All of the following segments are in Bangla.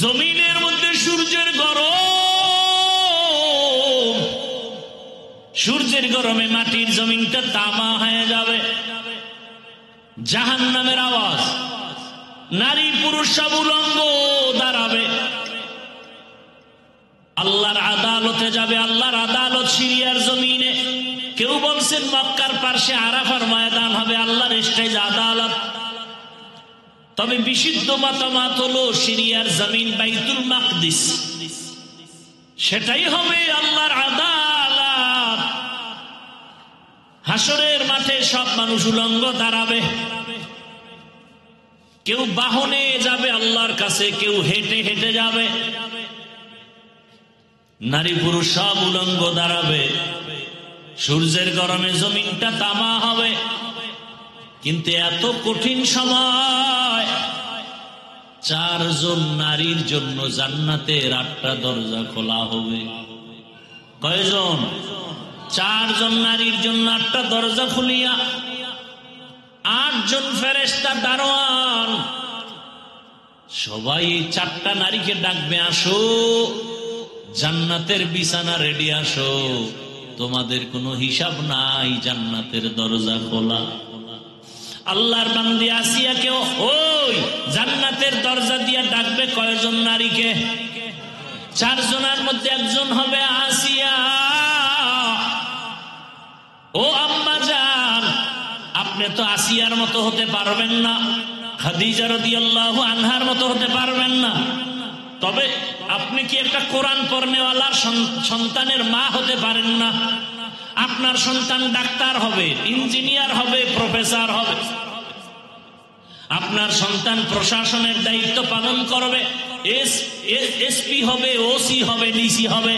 জমিনের মধ্যে সূর্যের গরম, সূর্যের গরমে মাটির জমিনটা তামা হয়ে যাবে। জাহান্নামের আওয়াজ, নারী পুরুষ সব উলঙ্গ দাঁড়াবে, আল্লাহর আদালতে যাবে। আল্লাহর আদালত সিরিয়ার জমিনে। কেউ বলছেন মক্কার পার্শ্বে আরাফার ময়দান হবে আল্লাহর স্টেজ আদালত। তবে বিশুদ্ধ মতামত হলো সিরিয়ার জমিন বাইতুল মাকদিস, সেটাই হবে আল্লাহর আদালত। হাসরের মাঠে সব মানুষ উলঙ্গ দাঁড়াবে। কেউ বাহনে যাবে আল্লাহর কাছে, কেউ হেঁটে হেঁটে যাবে। নারী পুরুষ সব উলঙ্গ দাঁড়াবে। সূর্যের গরমে জমিনটা তামা হবে। কিন্তু এত কঠিন সময়, 4 জন নারীর জন্য জান্নাতের 8টা দরজা খোলা হবে। কয়জন? 4 জন নারীর জন্য 8টা দরজা খুলিয়া 8 জন ফেরেশতা দারোয়ান সবাই 4টা নারীকে ডাকবে, আসো জান্নাতের বিছানা রেডি, আসো, তোমাদের কোনো হিসাব নাই, জান্নাতের দরজা খোলা। আল্লাহর বান্দি আসিয়াকে ওই জান্নাতের দরজা দিয়া ডাকবে কয়জন নারীকে? 4 জনের মধ্যে একজন হবে আসিয়া। ও আম্মা জান, আপনি তো আসিয়ার মতো হতে পারবেন না, খাদিজা রাদিয়াল্লাহু আনহার মতো হতে পারবেন না। তবে আপনি কি একটা কোরআন পড়নেওয়ালার সন্তানের মা হতে পারেন না? আপনার সন্তান ডাক্তার হবে, ইঞ্জিনিয়ার হবে, প্রফেসর হবে। আপনার সন্তান প্রশাসনের দায়িত্ব পালন করবে, এসপি হবে, ওসি হবে, ডিসি হবে।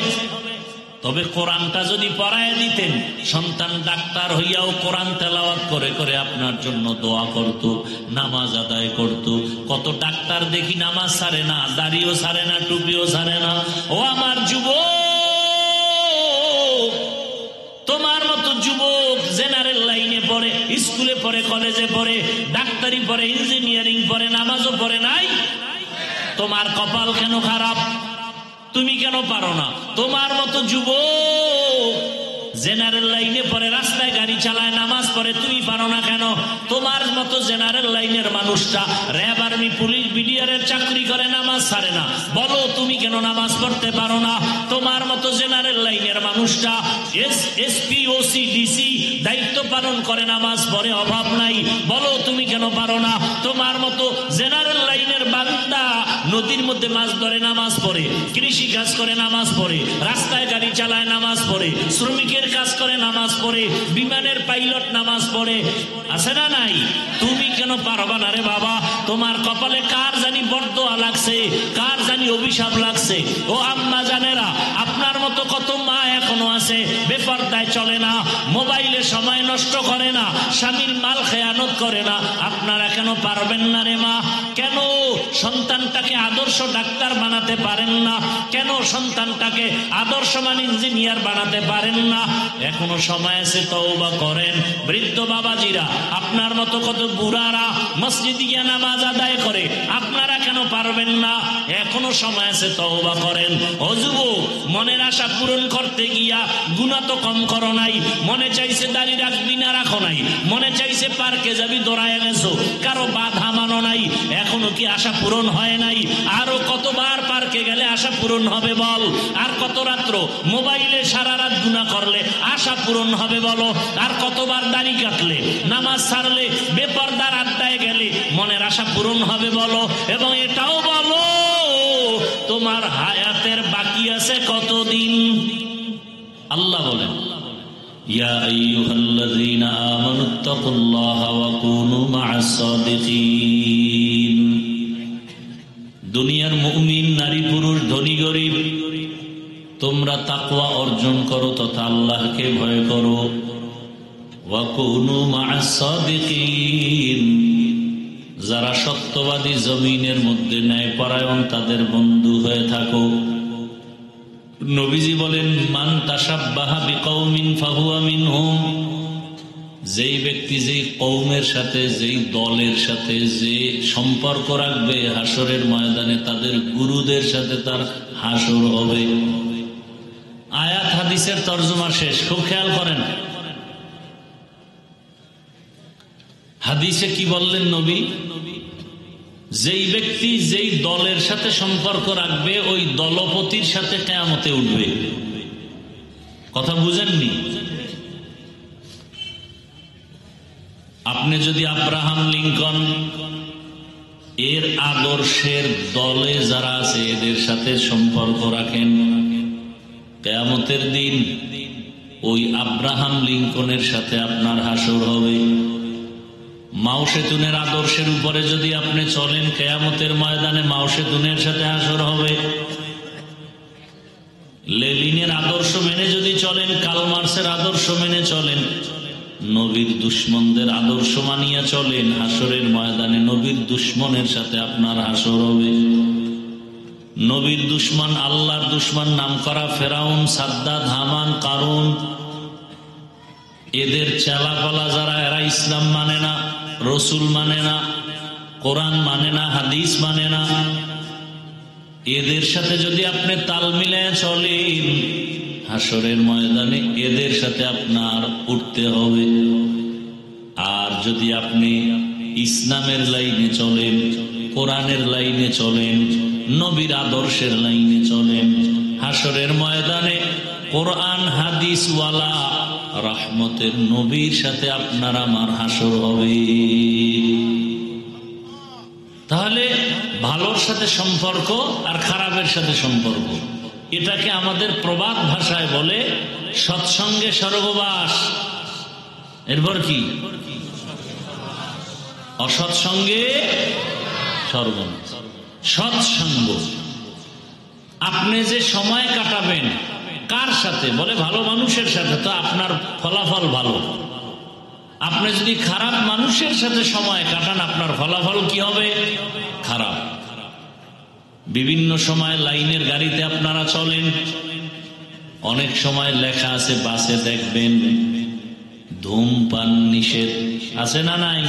তবে কোরআনটা যদি পড়ায় দিতেন, সন্তান ডাক্তার হইয়াও কোরআন তেলাওয়াত করে করে আপনার জন্য দোয়া করত, নামাজ আদায় করত। কত ডাক্তার দেখি নামাজ ছাড়ে না, দাড়িও ছাড়ে না, টুপিও ছাড়ে না। ও আমার যুবক, তোমার মতো যুবক জেনারেল লাইনে পড়ে, স্কুলে পড়ে, কলেজে পড়ে, ডাক্তারি পড়ে, ইঞ্জিনিয়ারিং পড়ে, নামাজও পড়ে নাই। তোমার কপাল কেন খারাপ? তুমি কেন পারো না? তোমার মতো যুবক জেনারেল লাইনে পড়ে, রাস্তায় গাড়ি চালায়, নামাজ পড়ে, তুমি পারো না কেন? তোমার মতো জেনারেল লাইনের মানুষটা র্যাব, আর্মি, পুলিশ, বিডিআরের চাকরি করে, নামাজ ছাড়ে না, বলো তুমি কেন নামাজ পড়তে পারো না? তোমার মতো জেনারেল লাইনের মানুষটা এসপি, ওসি, ডিসি দায়িত্ব পালন করে, নামাজ পড়ে, অভাব নাই, বলো তুমি কেন পারো না? তোমার মতো জেনারেল লাইনের বান্দা নদীর মধ্যে মাছ ধরে, নামাজ পড়ে, কৃষি কাজ করে, নামাজ পড়ে, রাস্তায় গাড়ি চালায়, নামাজ পড়ে, শ্রমিকের কাজ করে, নামাজ পড়ে, বিমানের পাইলট নামাজ পড়ে, আছে না নাই? তুমি কেন পারবা না রে বাবা? তোমার কপালে কার জানি বরদোয়া লাগছে, কার জানি অভিশাপ লাগছে। ও আম্মা জানেরা, আপনার মতো কত মা এখনো আছে বেপরদায় চলে না, মোবাইলে সময় নষ্ট করে না, স্বামীর মাল খেয়ানত করে না। আপনারা কেন পারবেন না রে মা? কেন সন্তানটাকে আদর্শ ডাক্তার বানাতে পারেন না? কেন সন্তানটাকে আদর্শমান ইঞ্জিনিয়ার বানাতে পারেন না? এখনো সময় আছে, তওবা করেন। বৃদ্ধ বাবাজিরা, আপনার মতো কত বুড়ারা মসজিদে গিয়ে নামাজ আদায় করে, আপনারা কেন পারবেন না? এখনো সময় আছে, তওবা করেন। ও যুবক, মনের আশা পূরণ করতে গিয়া গুনাহ তো কম করো নাই। মনে চাইছে দাড়ি রাখবি না, রাখো নাই। মনে চাইছে পার্কে যাবি, দৌড়ায় গেছো, কারো বাধা মানো নাই। এখনো কি আশা পূরণ হয় নাই? আরো কতবার পার্কে গেলে আশা পূরণ হবে বল? আর কত রাত্র মোবাইলে সারা রাত গুনাহ করলে আশা পূরণ হবে বলো? আর কতবার দাড়ি কাটলে, নামাজ ছাড়লে, বেপরদার আড্ডায় গেলে মনের আশা পূরণ হবে বলো? এবং এটাও বলো, তোমার হায়াতের বাকি আছে কতদিন? আল্লাহ বলেন, ইয়া আইয়ুহাল্লাযীনা আমানুত্তাকুল্লাহা ওয়া কুনু মা'আস সাদিকিন। দুনিয়ার মুমিন নারী পুরুষ, ধনী গরিব, তোমরা তাকওয়া অর্জন করো তথা আল্লাহকে ভয় করো। ওয়া কুনু মা'আস সাদিকিন, যারা সত্যবাদী, জমিনের মধ্যে ন্যায়পরায়ণ, তাদের বন্ধু হয়ে থাকো। নবীজি বলেন, মান তাশাব্বাহা বিকওমিন ফাহুয়া মিনহুম, যেই ব্যক্তি যেই কওমের সাথে, যেই দলের সাথে যে সম্পর্ক রাখবে, হাসরের ময়দানে তাদের গুরুদের সাথে তার হাসর হবে। আয়াত হাদিসের তর্জমা শেষ, খুব খেয়াল করেন। হাদিসে কি বললেন নবী? যেই ব্যক্তি যেই দলের সাথে সম্পর্ক রাখবে ওই দলপতির সাথে কিয়ামতে উঠবে। কথা বুঝেননি? আপনি যদি আব্রাহাম লিঙ্কন এর আদর্শের দলে যারা আছে এদের সাথে সম্পর্ক রাখেন, কিয়ামতের দিন ওই আব্রাহাম লিঙ্কনের সাথে আপনার হাসর হবে। মাও সেতুনের আদর্শের উপরে যদি আপনি চলেন, কিয়ামতের ময়দানে মাও সেতুনের সাথে হাসর হবে। লেনিনের আদর্শ মেনে যদি চলেন, কার্ল মার্ক্সের আদর্শ মেনে চলেন, নবীর দুশ্মনদের আদর্শ মানিয়া চলেন, হাসরের ময়দানে নবীর দুশ্মনের সাথে আপনার হাসর হবে। নবীর দুশ্মন, আল্লাহর দুশ্মন নাম করা ফেরাউন, সাদ্দাত, হামান, কারুন, এদের চালাপালা যারা, এরা ইসলাম মানে না, রসুল মানে না, কোরআন মানে না, হাদিস মানে না, এদের সাথে যদি আপনি তাল মিলায় চলেন, হাসরের ময়দানে এদের সাথে আপনার উঠতে হবে। আর যদি আপনি ইসলামের লাইনে চলেন, কোরআনের লাইনে চলেন, নবীর আদর্শের লাইনে চলেন, হাসরের ময়দানে কোরআন হাদিস ওয়ালা রহমতের নবীর সাথে আপনার আমার হাসর হবে। তাহলে ভালোর সাথে সম্পর্ক আর খারাপের সাথে সম্পর্ক, এটাকে আমাদের প্রবাদ ভাষায় বলে সৎসঙ্গে স্বর্গবাস। এরপর কি? অসৎসঙ্গে স্বর্গবাস। সৎসঙ্গ, আপনি যে সময় কাটাবেন কার সাথে? বলে ভালো মানুষের সাথে, তো আপনার ফলাফল ভালো। আপনি যদি খারাপ মানুষের সাথে সময় কাটান, আপনার ফলাফল কি হবে? খারাপ। বিভিন্ন সময় লাইনের গাড়িতে আপনারা চলেন, অনেক সময় লেখা আছে বাসে, দেখবেন ধূমপান নিষেধ, আছে না নাই?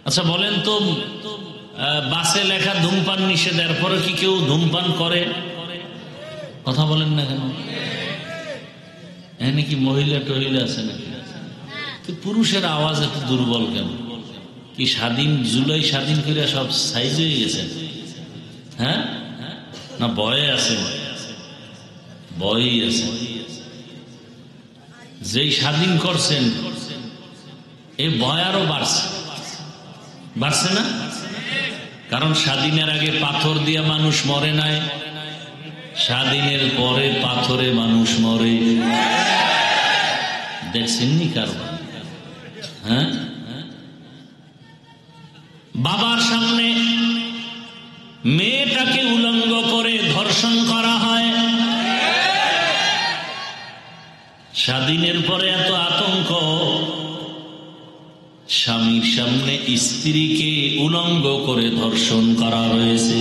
আচ্ছা বলেন তো, বাসে লেখা ধূমপান নিষেধ, এরপরে কি কেউ ধূমপান করে? কথা বলেন না কেন? এখানে কি মহিলা টহিলা আছে নাকি? পুরুষের আওয়াজ এত দুর্বল কেন? কি স্বাধীন, জুলাই স্বাধীন করে সব সাইজ হয়ে গেছে? হ্যাঁ, না ভয়ে আছে? ভয়ই আছে। যেই স্বাধীন করছেন এই ভয় আরো বাড়ছে, বাড়ছে না? কারণ স্বাধীনের আগে পাথর দিয়া মানুষ মরে নাই, স্বাধীনের পরে পাথরে মানুষ মরে। দেখছেননি কারণ? হ্যাঁ, বাবার সামনে মেয়েটাকে উলঙ্গ করে ধর্ষণ করা হয়। স্বাধীনের পরে এত আতঙ্ক, স্বামীর সামনে স্ত্রীকে উলঙ্গ করে ধর্ষণ করা হয়েছে।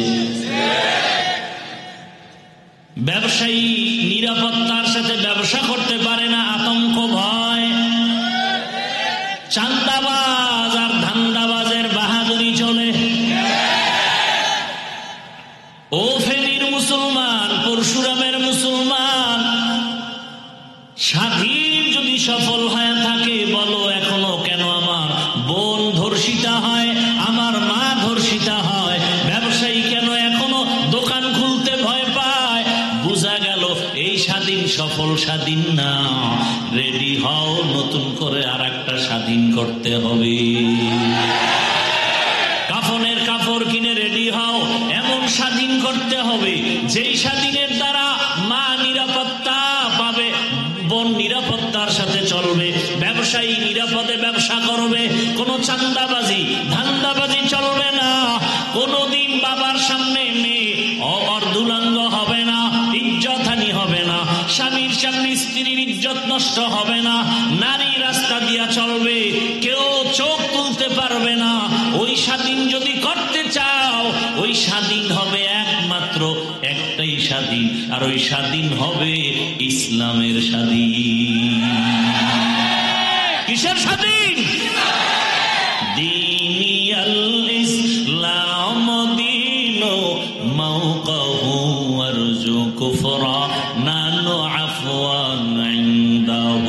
ব্যবসায়ী নিরাপত্তার সাথে ব্যবসা করতে পারে না, আতঙ্ক, ভয়। চান্দাবাজ আর ধান্দাবাজের বাহাদুরি চলে। ও ফেনীর মুসলমান, পরশুরামের মুসলমান, স্বাধীন যদি সফল হয়ে থাকে, বলো এখনো কেন আমার বোন ধর্ষিতা হয়, আমার মা ধর্ষিতা হয়? ব্যবসায়ী কেন এখনো দোকান খুলতে ভয় পায়? বোঝা গেল এই স্বাধীন সফল স্বাধীন না। রেডি হও, নতুন করে আর একটা স্বাধীন করতে হবে। কাফনের কাপড় কিনে রেডি হও, এমন স্বাধীন করতে হবে যেই স্বাধীনের দ্বারা মা নিরাপত্তা পাবে, বোন নিরাপত্তার সাথে চলবে, ব্যবসায়ী নিরাপদে ব্যবসা করবে, কোনো চান্দাবাজি ধান্দাবাজি চলবে না। কোনোদিন বাবার সামনে মেয়ে অর্ধুলাঙ্গ হবে না, ইজ্জতহানি হবে না, স্বামীর সামনে স্ত্রীর ইজ্জত নষ্ট হবে না, নারী রাস্তা দিয়া চলবে, কেউ চোখ তুলতে পারবে না। ওই স্বাধীন যদি করতে চাও, ওই স্বাধীন হবে একমাত্র একটাই স্বাধীন, আর ওই স্বাধীন হবে ইসলামের স্বাধীন। কিসের موقه وارجو كفران عفوا عنده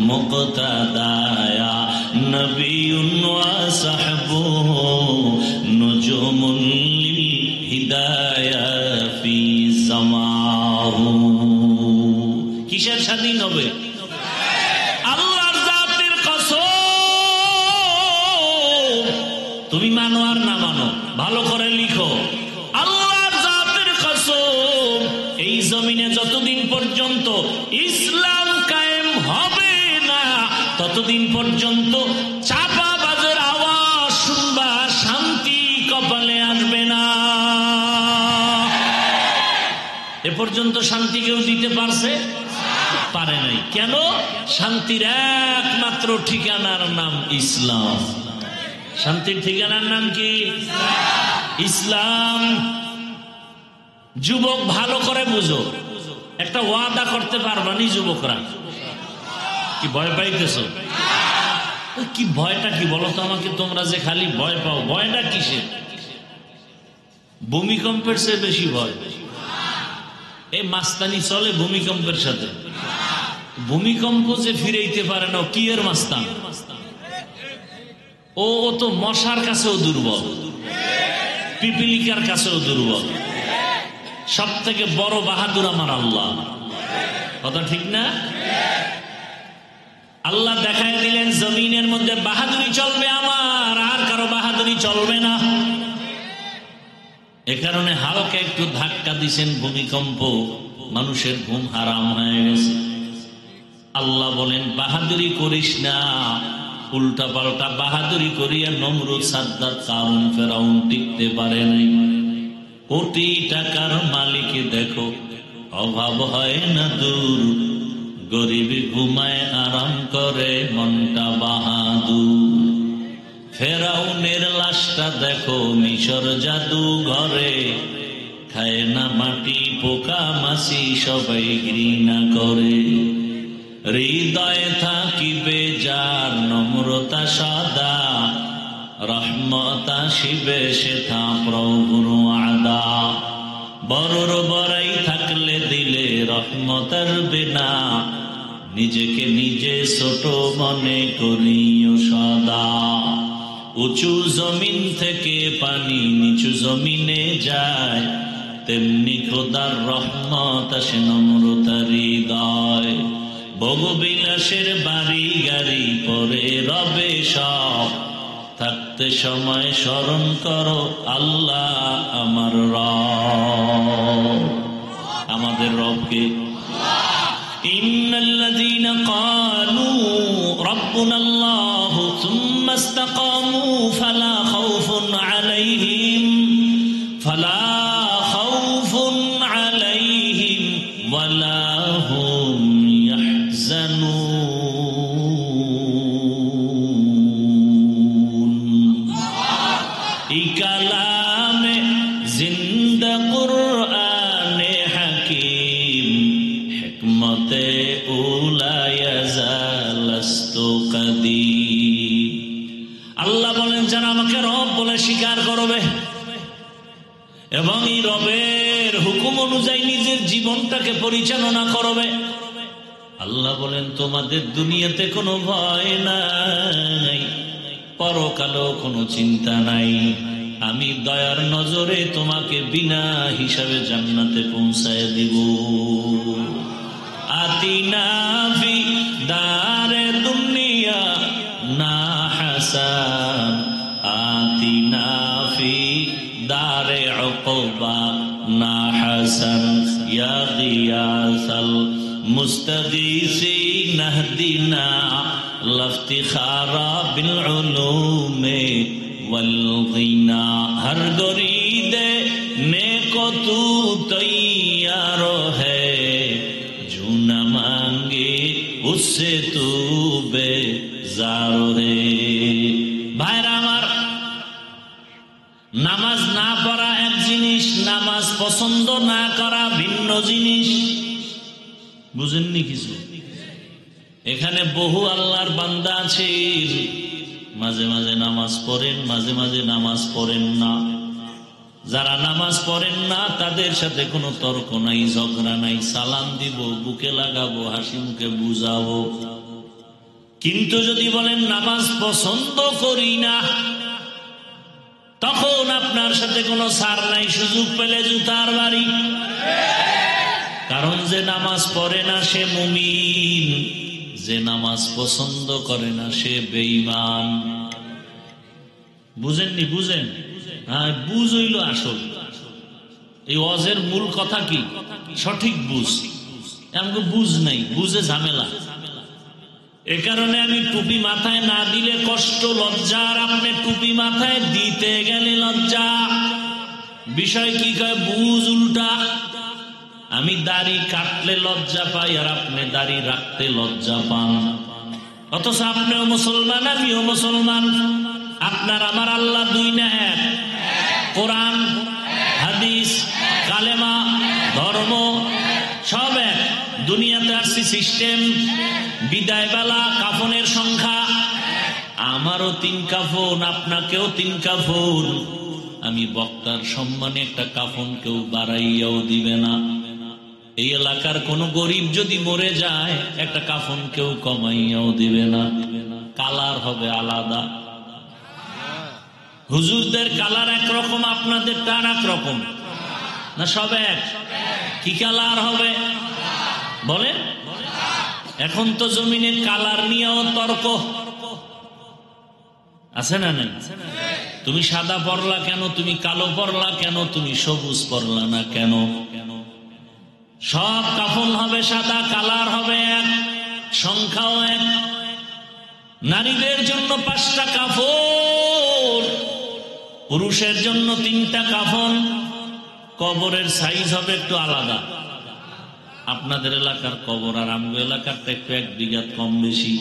مقتدايا نبي وصحبه نجوم للهدايا في سماه কিসের স্বাধীন হবে আল্লাহর জাতের কসম তুমি মানো আর না মানো ভালো করে লিখো আল্লাহর জাতের কসম এই জমিনে যতদিন পর্যন্ত ইসলাম কায়েম হবে না ততদিন পর্যন্ত চাপাবাজের আওয়াজ শুনবা শান্তি কপালে আসবে না এ পর্যন্ত শান্তি কেউ দিতে পারছে পারে নাই কেন শান্তির একমাত্র ঠিকানার নাম ইসলাম শান্তির ঠিকানার নাম কি ইসলাম যুবক ভালো করে বুঝো একটা ওয়াদা করতে পারবা নি যুবকরা কি ভয় পাইতেছো কি ভয়টা কি বলো তো আমাকে তোমরা যে খালি ভয় পাও ভয়টা কিসের ভূমিকম্পের চেয়ে বেশি ভয় এই মাস্তানি চলে ভূমিকম্পের সাথে ভূমিকম্প যে ফিরাইতে পারে না কি এর মাস্তান ও তো মশার কাছেও দুর্বল পিপিলিকার কাছেও দুর্বল সব থেকে বড় বাহাদুর আমার আল্লাহ কথা ঠিক না আল্লাহ দেখায় দিলেন জমিনের মধ্যে বাহাদুরি চলবে আমার আর কারো বাহাদুরি চলবে না এ কারণে হালকা একটু ধাক্কা দিছেন ভূমিকম্প মানুষের ঘুম হারাম হয়ে গেছে আল্লাহ বলেন বাহাদুরি করিস না উল্টা পাল্টা বাহাদুরি করিয়া নমরুদ সাদ্দাত কারুন ফেরাউন টিকতে পারে নাই কোটি টাকার মালিক দেখো অভাব হয় না দূর গরিব ঘুমায় আরাম করে মনটা বাহাদুর ফেরাউনের লাশটা দেখো মিশর জাদু ঘরে খায় না মাটি পোকা মাছি সবাই ঘৃণা করে হৃদয়ে থাকিবে যার নম্রতা সদা রহমত আসিবে সেথা প্রভুর আদা বড়র বড়াই থাকলে দিলে রহমতের বিনা নিজেকে নিজে ছোট মনে করিও সদা উঁচু জমিন থেকে পানি নিচু জমিনে যায় তেমনি খোদার রহমত আসে নম্রতার হৃদয় ভোগবিলাসের বাড়ি গাড়ি পরে রবে সব থাকতে সময় স্মরণ করো আল্লাহ আমার রব আমাদের রবকে ইন্নাল্লাযীনা ক্বালু রাব্বুনাল্লাহু সুম্মা ইসতাকামু ফালা খাউফুন আলাইহিম ওয়ালা হুম এই কালামে জিন্দা কুরআনে হাকিম হিকমতে উলা ইয়াজালাস্তু কাদিম আল্লাহ বলেন যারা আমাকে রব বলে স্বীকার করবে এবং এই রবের হুকুম অনুযায়ী নিজের জীবনটাকে পরিচালনা করবে আল্লাহ বলেন তোমাদের দুনিয়াতে কোনো ভয় নাই পরকালেও কোনো চিন্তা নাই আমি দয়ার নজরে তোমাকে বিনা হিসাবে জান্নাতে পৌঁছায় দিব আতিনা ফি দারে দুনিয়া না হাসান আতিনা ফি দারে উকবা না হাসান ইয়া গিয়াসাল মুস্তাগীসিন নাহদিনা লফতিখারা বিল উলুমে ওয়াল গিনা হর গরিদে নেকো তু তৈয়ার হ্যায় जो न मांगे उससे तू बेजार रे ভাইরা আমার নামাজ না পড়া এক জিনিস নামাজ পছন্দ না করা ভিন্ন জিনিস বুঝেননি কিছু এখানে বহু আল্লাহর বান্দা আছেন মাঝে মাঝে নামাজ পড়েন মাঝে মাঝে নামাজ পড়েন না যারা নামাজ পড়েন না তাদের সাথে কোনো তর্ক নাই, ঝগড়া নাই, সালাম দিব, বুকে লাগাবো, হাসি মুখে বুঝাবো। কিন্তু যদি বলেন নামাজ পছন্দ করি না, তখন আপনার সাথে কোনো ছাড় নাই, সুযোগ পেলে জুতার বাড়ি। কারণ যে নামাজ পড়ে না সে মুমিন, যে নামাজ পছন্দ করে না সে বেঈমান। বুঝেননি? বুঝেন? হ্যাঁ, বুঝ হইল আসল। এই ওয়াজের মূল কথা কি? সঠিক বুঝ। আমাকে বুঝ নাই, বুঝে ঝামেলা। এ কারণে আমি টুপি মাথায় না দিলে কষ্ট, লজ্জা, আর আপনি টুপি মাথায় দিতে গেলে লজ্জা। বিষয় কি কয়? বুঝ উল্টা। আমি দাড়ি কাটলে লজ্জা পাই, আর আপনি দাড়ি রাখতে লজ্জা পান। অথচ আপনিও মুসলমান, আমিও মুসলমান। আপনার আমার আল্লাহ দুই না এক? কোরআন, হাদিস, কালেমা, ধর্ম সব এক। দুনিয়াতে আসছি সিস্টেম, বিদায় বেলা, কাফনের সংখ্যা। আমারও 3 কাফন, আপনাকেও 3 কাফন। আমি বক্তার সম্মানে একটা কাফন কেউ বাড়াইয়াও দিবে না। এই এলাকার কোন গরিব যদি মরে যায় একটা কাফন কেউ কমাইয়াও দিবে না। কালার হবে আলাদা। হুজুরদের কালার একরকম, আপনাদের টান একরকম না? সব এক? কি কালার হবে বলেন? এখন তো জমিনে কালার নিয়েও তর্ক আছে না? নাই? তুমি সাদা পরলা কেন, তুমি কালো পরলা কেন, তুমি সবুজ পরলা না কেন? সব কাফন হবে সাদা, কালার হবে এক, সংখ্যাও এক। নারীদের জন্য 5টা কাফন, পুরুষের জন্য 3টা কাফন। কবরের সাইজ হবে একটু আলাদা। আপনাদের এলাকার কবর আর আমগো এলাকারটা একটু 1 বিঘা কম বেশি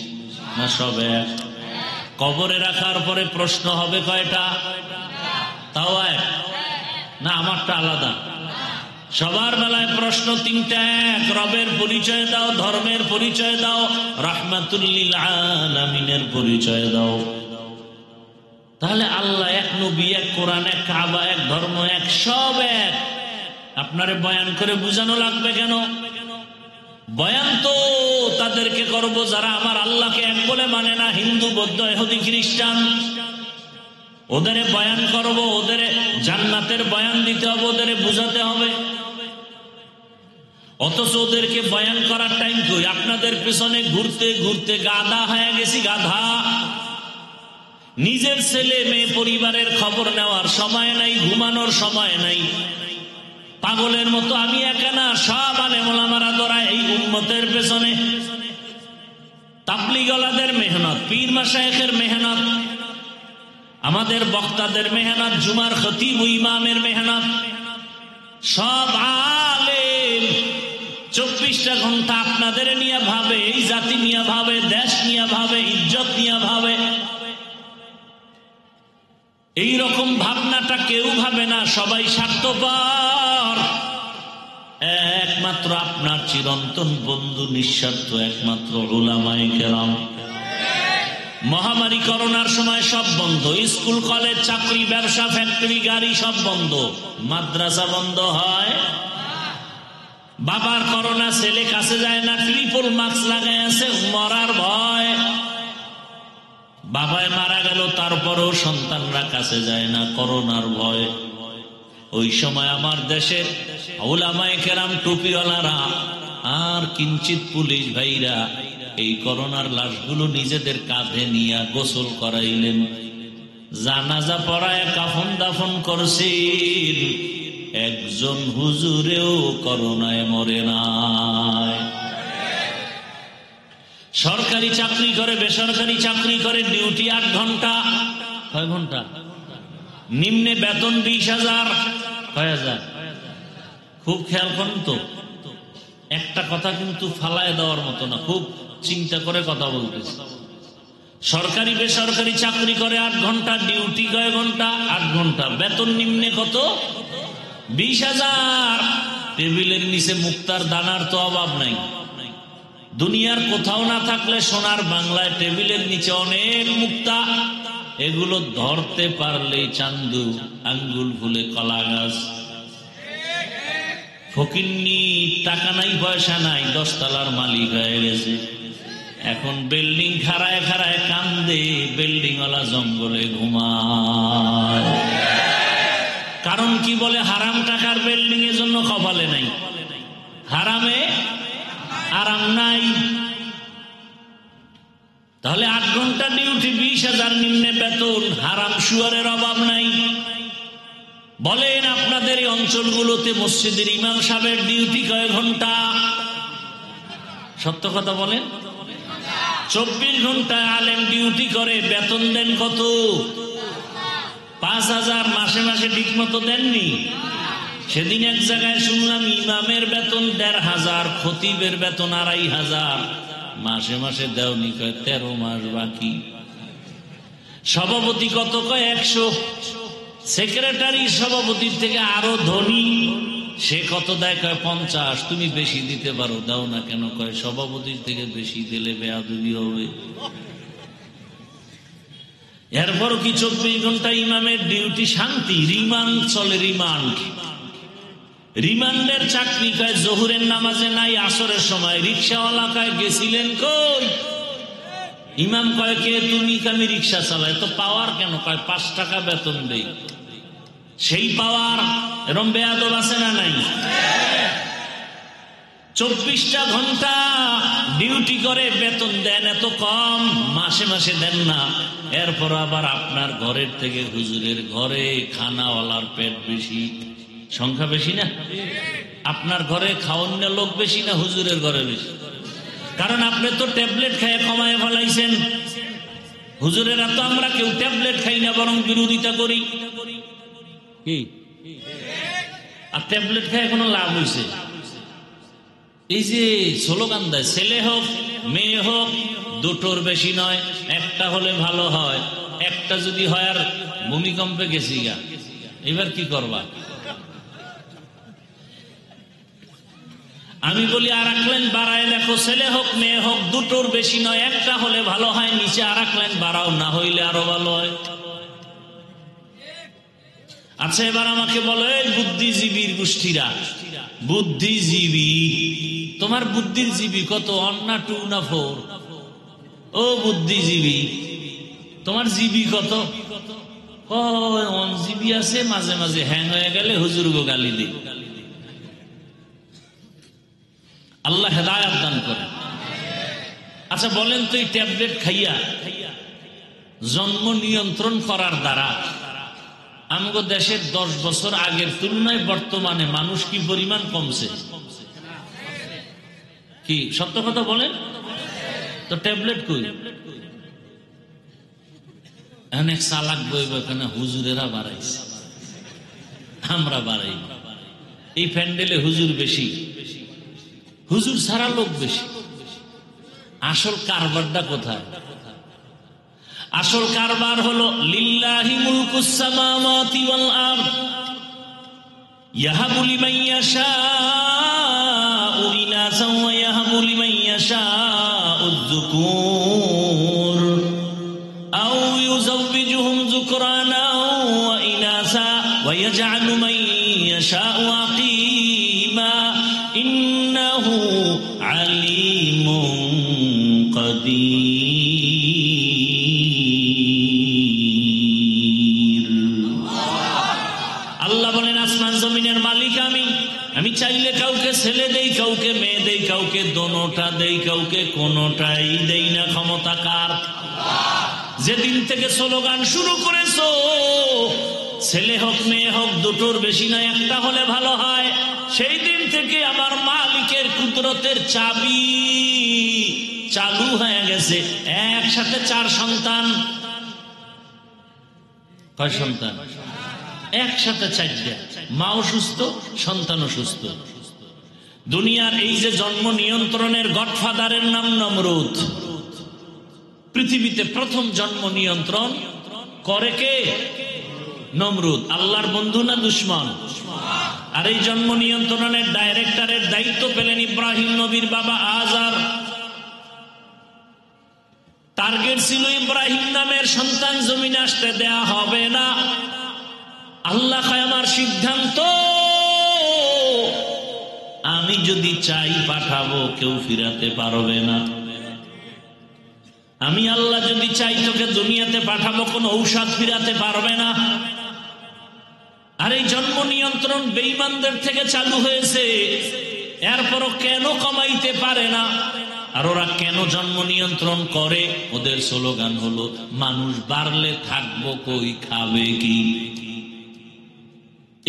না? সব এক। কবরে রাখার পরে প্রশ্ন হবে কয়টা? তাও এক না? আমারটা আলাদা। সবার বেলায় প্রশ্ন 3টা এক। রবের পরিচয় দাও, ধর্মের পরিচয় দাও, রাহমাতুল লিল আলামিনের পরিচয় দাও। তাহলে আল্লাহ এক, নবী এক, কোরআন এক, কাবা এক, ধর্ম এক, সব এক। আপনারে বয়ান করে বুঝানো লাগবে কেন? বয়ান তো তাদেরকে করব যারা আমার আল্লাহকে এক বলে মানে না, হিন্দু, বৌদ্ধ, ইহুদি, খ্রিস্টান। ওদের বয়ান করব, ওদের জান্নাতের বয়ান দিতে হবে, ওদের বুঝাতে হবে। অথচ ওদেরকে বয়ান করার টাইম কই? আপনাদের পেছনে ঘুরতে ঘুরতে গাধা হয়ে গেছি, গাধা। নিজের ছেলে মেয়ে পরিবারের খবর নেওয়ার সময় নাই, ঘুমানোর সময় নাই। পাগলের মতো আমি একা না, সব আলেম ওলামারা দৌড়ায় এই উম্মতের পেছনে। তাবলীগওয়ালাদের মেহনত, পীর মাশায়েখের মেহনত, আমাদের বক্তাদের মেহনত, জুমার খতিব ও ইমামের মেহনত, সব আলেম 24টা ঘন্টা আপনাদের নিয়ে ভাবে, এই জাতি নিয়ে ভাবে, দেশ নিয়ে ভাবে, ইজ্জত নিয়ে ভাবে। এই রকম ভাবনাটা কেউ ভাবে না, সবাই স্বার্থপর। একমাত্র আপনার চিরন্তন বন্ধু নিঃস্বার্থ, একমাত্র উলামায়ে কেরাম। মহামারী করোনার সময় সব বন্ধ, স্কুল, কলেজ, চাকরি, ব্যবসা, ফ্যাক্টরি, গাড়ি সব বন্ধ, মাদ্রাসা বন্ধ হয়। বাবার করোনা, ছেলে কাছে যায় না, ট্রিপল মাস্ক লাগাই আছে, মরার ভয়। বাবায় মারা গেল, তারপরেও সন্তানরা কাছে যায় না, করোনার ভয়। ওই সময় আমার দেশের উলামায়ে কেরাম, টুপিওয়ালারা আর কিঞ্চিত পুলিশ ভাইরা এই করোনার লাশগুলো নিজেদের কাঁধে নিয়ে গোসল করাইলেন, জানাজা পড়ায় কাফন দাফন করছেন। একজন হুজুরেও করোনায় মরে নাই। সরকারি চাকরি করে, বেসরকারি চাকরি করে, ডিউটি 8 ঘন্টা। 6 ঘন্টা নিম্নে বেতন 20,000। 6,000। খুব খেয়াল করুন তো, একটা কথা কিন্তু ফালায় দেওয়ার মতো না, খুব চিন্তা করে কথা বলতেছে। সরকারি বেসরকারি চাকরি করে 8 ঘন্টা, ডিউটি কয় ঘন্টা? 8 ঘন্টা। বেতন নিম্নে কত? 20,000। টেবিলের নিচে মুক্তার দানার তো অভাব নাই। দুনিয়ার কোথাও না থাকলে সোনার বাংলায় টেবিলের নিচে অনেক মুক্তা। এগুলো ধরতে পারলেই চান্দু, আঙ্গুল ফুলে কলা গাছ। ফকিন্নি, টাকা নাই পয়সা নাই, 10 তলার মালিক হয়ে গেছে। এখন বিল্ডিং খাড়ায় খাড়ায় কান্দে, বিল্ডিং ওয়ালা জঙ্গলে ঘুমায়। কারণ কি বলে? হারাম টাকার বিল্ডিং এর জন্য কপালে নাই, হারামে আরাম নাই। তাহলে 8 ঘন্টা ডিউটি, 20,000 নিম্নে বেতন, হারাম শুয়ারের অভাব নাই। বলেন আপনাদের এই অঞ্চলগুলোতে মসজিদের ইমাম সাহেবের ডিউটি কয় ঘন্টা? সত্য কথা বলেন। 24 ঘন্টা আলেম ডিউটি করে, বেতন দেন কত? 5,000। মাসে মাসে ঠিক মতো দেননি। সেদিন এক জায়গায় শুনলাম ইমামের বেতন 1,500, খতিবের বেতন 2,500। মাসে মাসে দেওনি, কয় 13 মাস বাকি। সভাপতি কত? কয় 100। সেক্রেটারি সভাপতির থেকে আরো ধনী, সে কত দেয়? কয় 50। তুমি বেশি দিতে পারো, দাও না কেন? কয় সভাপতির থেকে বেশি দিলে বেয়াদবি হবে। এরপরও কি 24 ঘন্টা ইমামের ডিউটি শান্তি? রিমান্ড চলে, রিমান্ড। রিমান্ডের চাকরি। কয় জোহরের নামাজে নাই, আসরের সময়। রিক্সাওয়ালা কয় গেছিলেন কই? ইমাম কয় কে তুমি? আমি রিক্সা চালাই। তো পাওয়ার কেন? কয় 5 টাকা বেতন দেই। সেই পাওয়ার। এরম বেয়াদব আছে না নাই? 24টা ঘন্টা ডিউটি করে, বেতন দেন এত কম, মাসে মাসে দেন না। এরপর আবার আপনার ঘরের থেকে হুজুরের ঘরে খানাওয়ালার পেট বেশি, সংখ্যা বেশি না? আপনার ঘরে খাওয়ান্য লোক বেশি না হুজুরের ঘরে বেশি? কারণ আপনি তো ট্যাবলেট খেয়ে কমায় ফেলাইছেন। হুজুরেরা তো আমরা কেউ ট্যাবলেট খাই না, বরং বিরোধিতা করি। কি আর ট্যাবলেট খেয়ে কোনো লাভ হয়েছে? এই যে স্লোগান দেয়, ছেলে হোক মেয়ে হোক, দুটোর বেশি নয়, একটা হলে ভালো হয়। একটা যদি হয় আর ভূমিকম্পে গেছি গা, এবার কি করবা? আমি বলি আর এক লাইন বাড়ায় লেখো, ছেলে হোক মেয়ে হোক, দুটোর বেশি নয়, একটা হলে ভালো হয়। নিচে আর এক লাইন বাড়াও, না হইলে আরো ভালো হয়। আচ্ছা, এবার আমাকে বলো, এই বুদ্ধিজীবীর গোষ্ঠীরা, বুদ্ধিজীবী, তোমার বুদ্ধির জীবী কত? 1 না 2 না 4? ও বুদ্ধিজীবী, তোমার জিবি কত? 1 জিবি আছে, মাঝে মাঝে হ্যাং হয়ে গেলে হুজুর গো গালি দিই। আল্লাহ হেদায়াত দান করে। আচ্ছা বলেন তো, এই ট্যাবলেট খাইয়া জন্ম নিয়ন্ত্রণ করার দ্বারা আমগো দেশের 10 বছর আগের তুলনায় বর্তমানে মানুষ কি পরিমাণ কমছে? কি সত্য কথা বলেন তো? ট্যাবলেট কই? অনেক চালাক বইব এখানে, হুজুরেরা বাড়াইছে, আমরা বাড়াই। এই প্যান্ডেলে হুজুর বেশি, হুজুর ছাড়া লোক বেশি। আসল কারবারটা কোথায়? আসল কারবার হলো লিল্লাহি মুলকুস সামাওয়াতি ওয়াল আরদ ইয়াহাবু লিমান ইয়াশাউ ইনাসান ওয়া ইয়াহাবু লিমান ইয়াশাউ যুকুর আও ইউযাওবিজুহুম যুকরানা ওয়া ইনাসা ওয়া ইয়াজআলু মান ইয়াশাউ আকিমা ইন্নাহু আলিমুন কাদির। আল্লাহ বলেন, আসমান জমিনের মালিক আমি। আমি চাইলে কাউকে ছেলে দেই, কাউকে মেয়ে দেই, কাউকে দোনোটা দেই, কাউকে কোনোটাই দেই না। ক্ষমতা কার? যেদিন থেকে স্লোগান শুরু করেছো, ছেলে হোক মেয়ে হোক, দুটোর বেশি নয়, একটা হলে ভালো হয়, সেই দিন থেকে আমার মালিকের কুদরতের চাবি চালু হয়ে গেছে। একসাথে 4 সন্তান। কয় সন্তান? একসাথে 4টা। মাও সুস্থ, সন্তানও সুস্থ। দুনিয়ার এই যে জন্ম নিয়ন্ত্রণের গডফাদারের নাম নমরুদ। পৃথিবীতে প্রথম জন্ম নিয়ন্ত্রণ করে কে? নমরুদ। আল্লাহর বন্ধু না দুশ্মন? আর এই জন্ম নিয়ন্ত্রণের ডাইরেক্টরের দায়িত্ব পেলেন ইব্রাহিম নবীর বাবা আজার। টার্গেট ছিল ইব্রাহিম নামের সন্তান জমিনে আসতে দেয়া হবে না। আল্লাহ কয় আমার সিদ্ধান্ত, আমি যদি চাই পাঠাবো, কেউ ফিরাতে পারবে না। আমি আল্লাহ যদি চাই তোকে দুনিয়াতে পাঠাবো, কোন ঔষধ ফিরাতে পারবে না। আর এই জন্ম নিয়ন্ত্রণ বেঈমানদের থেকে চালু হয়েছে, এরপরও কেন কমাইতে পারে না? আর ওরা কেন জন্ম নিয়ন্ত্রণ করে? ওদের স্লোগান হলো মানুষ বাড়লে থাকবো কই, খাবে কি।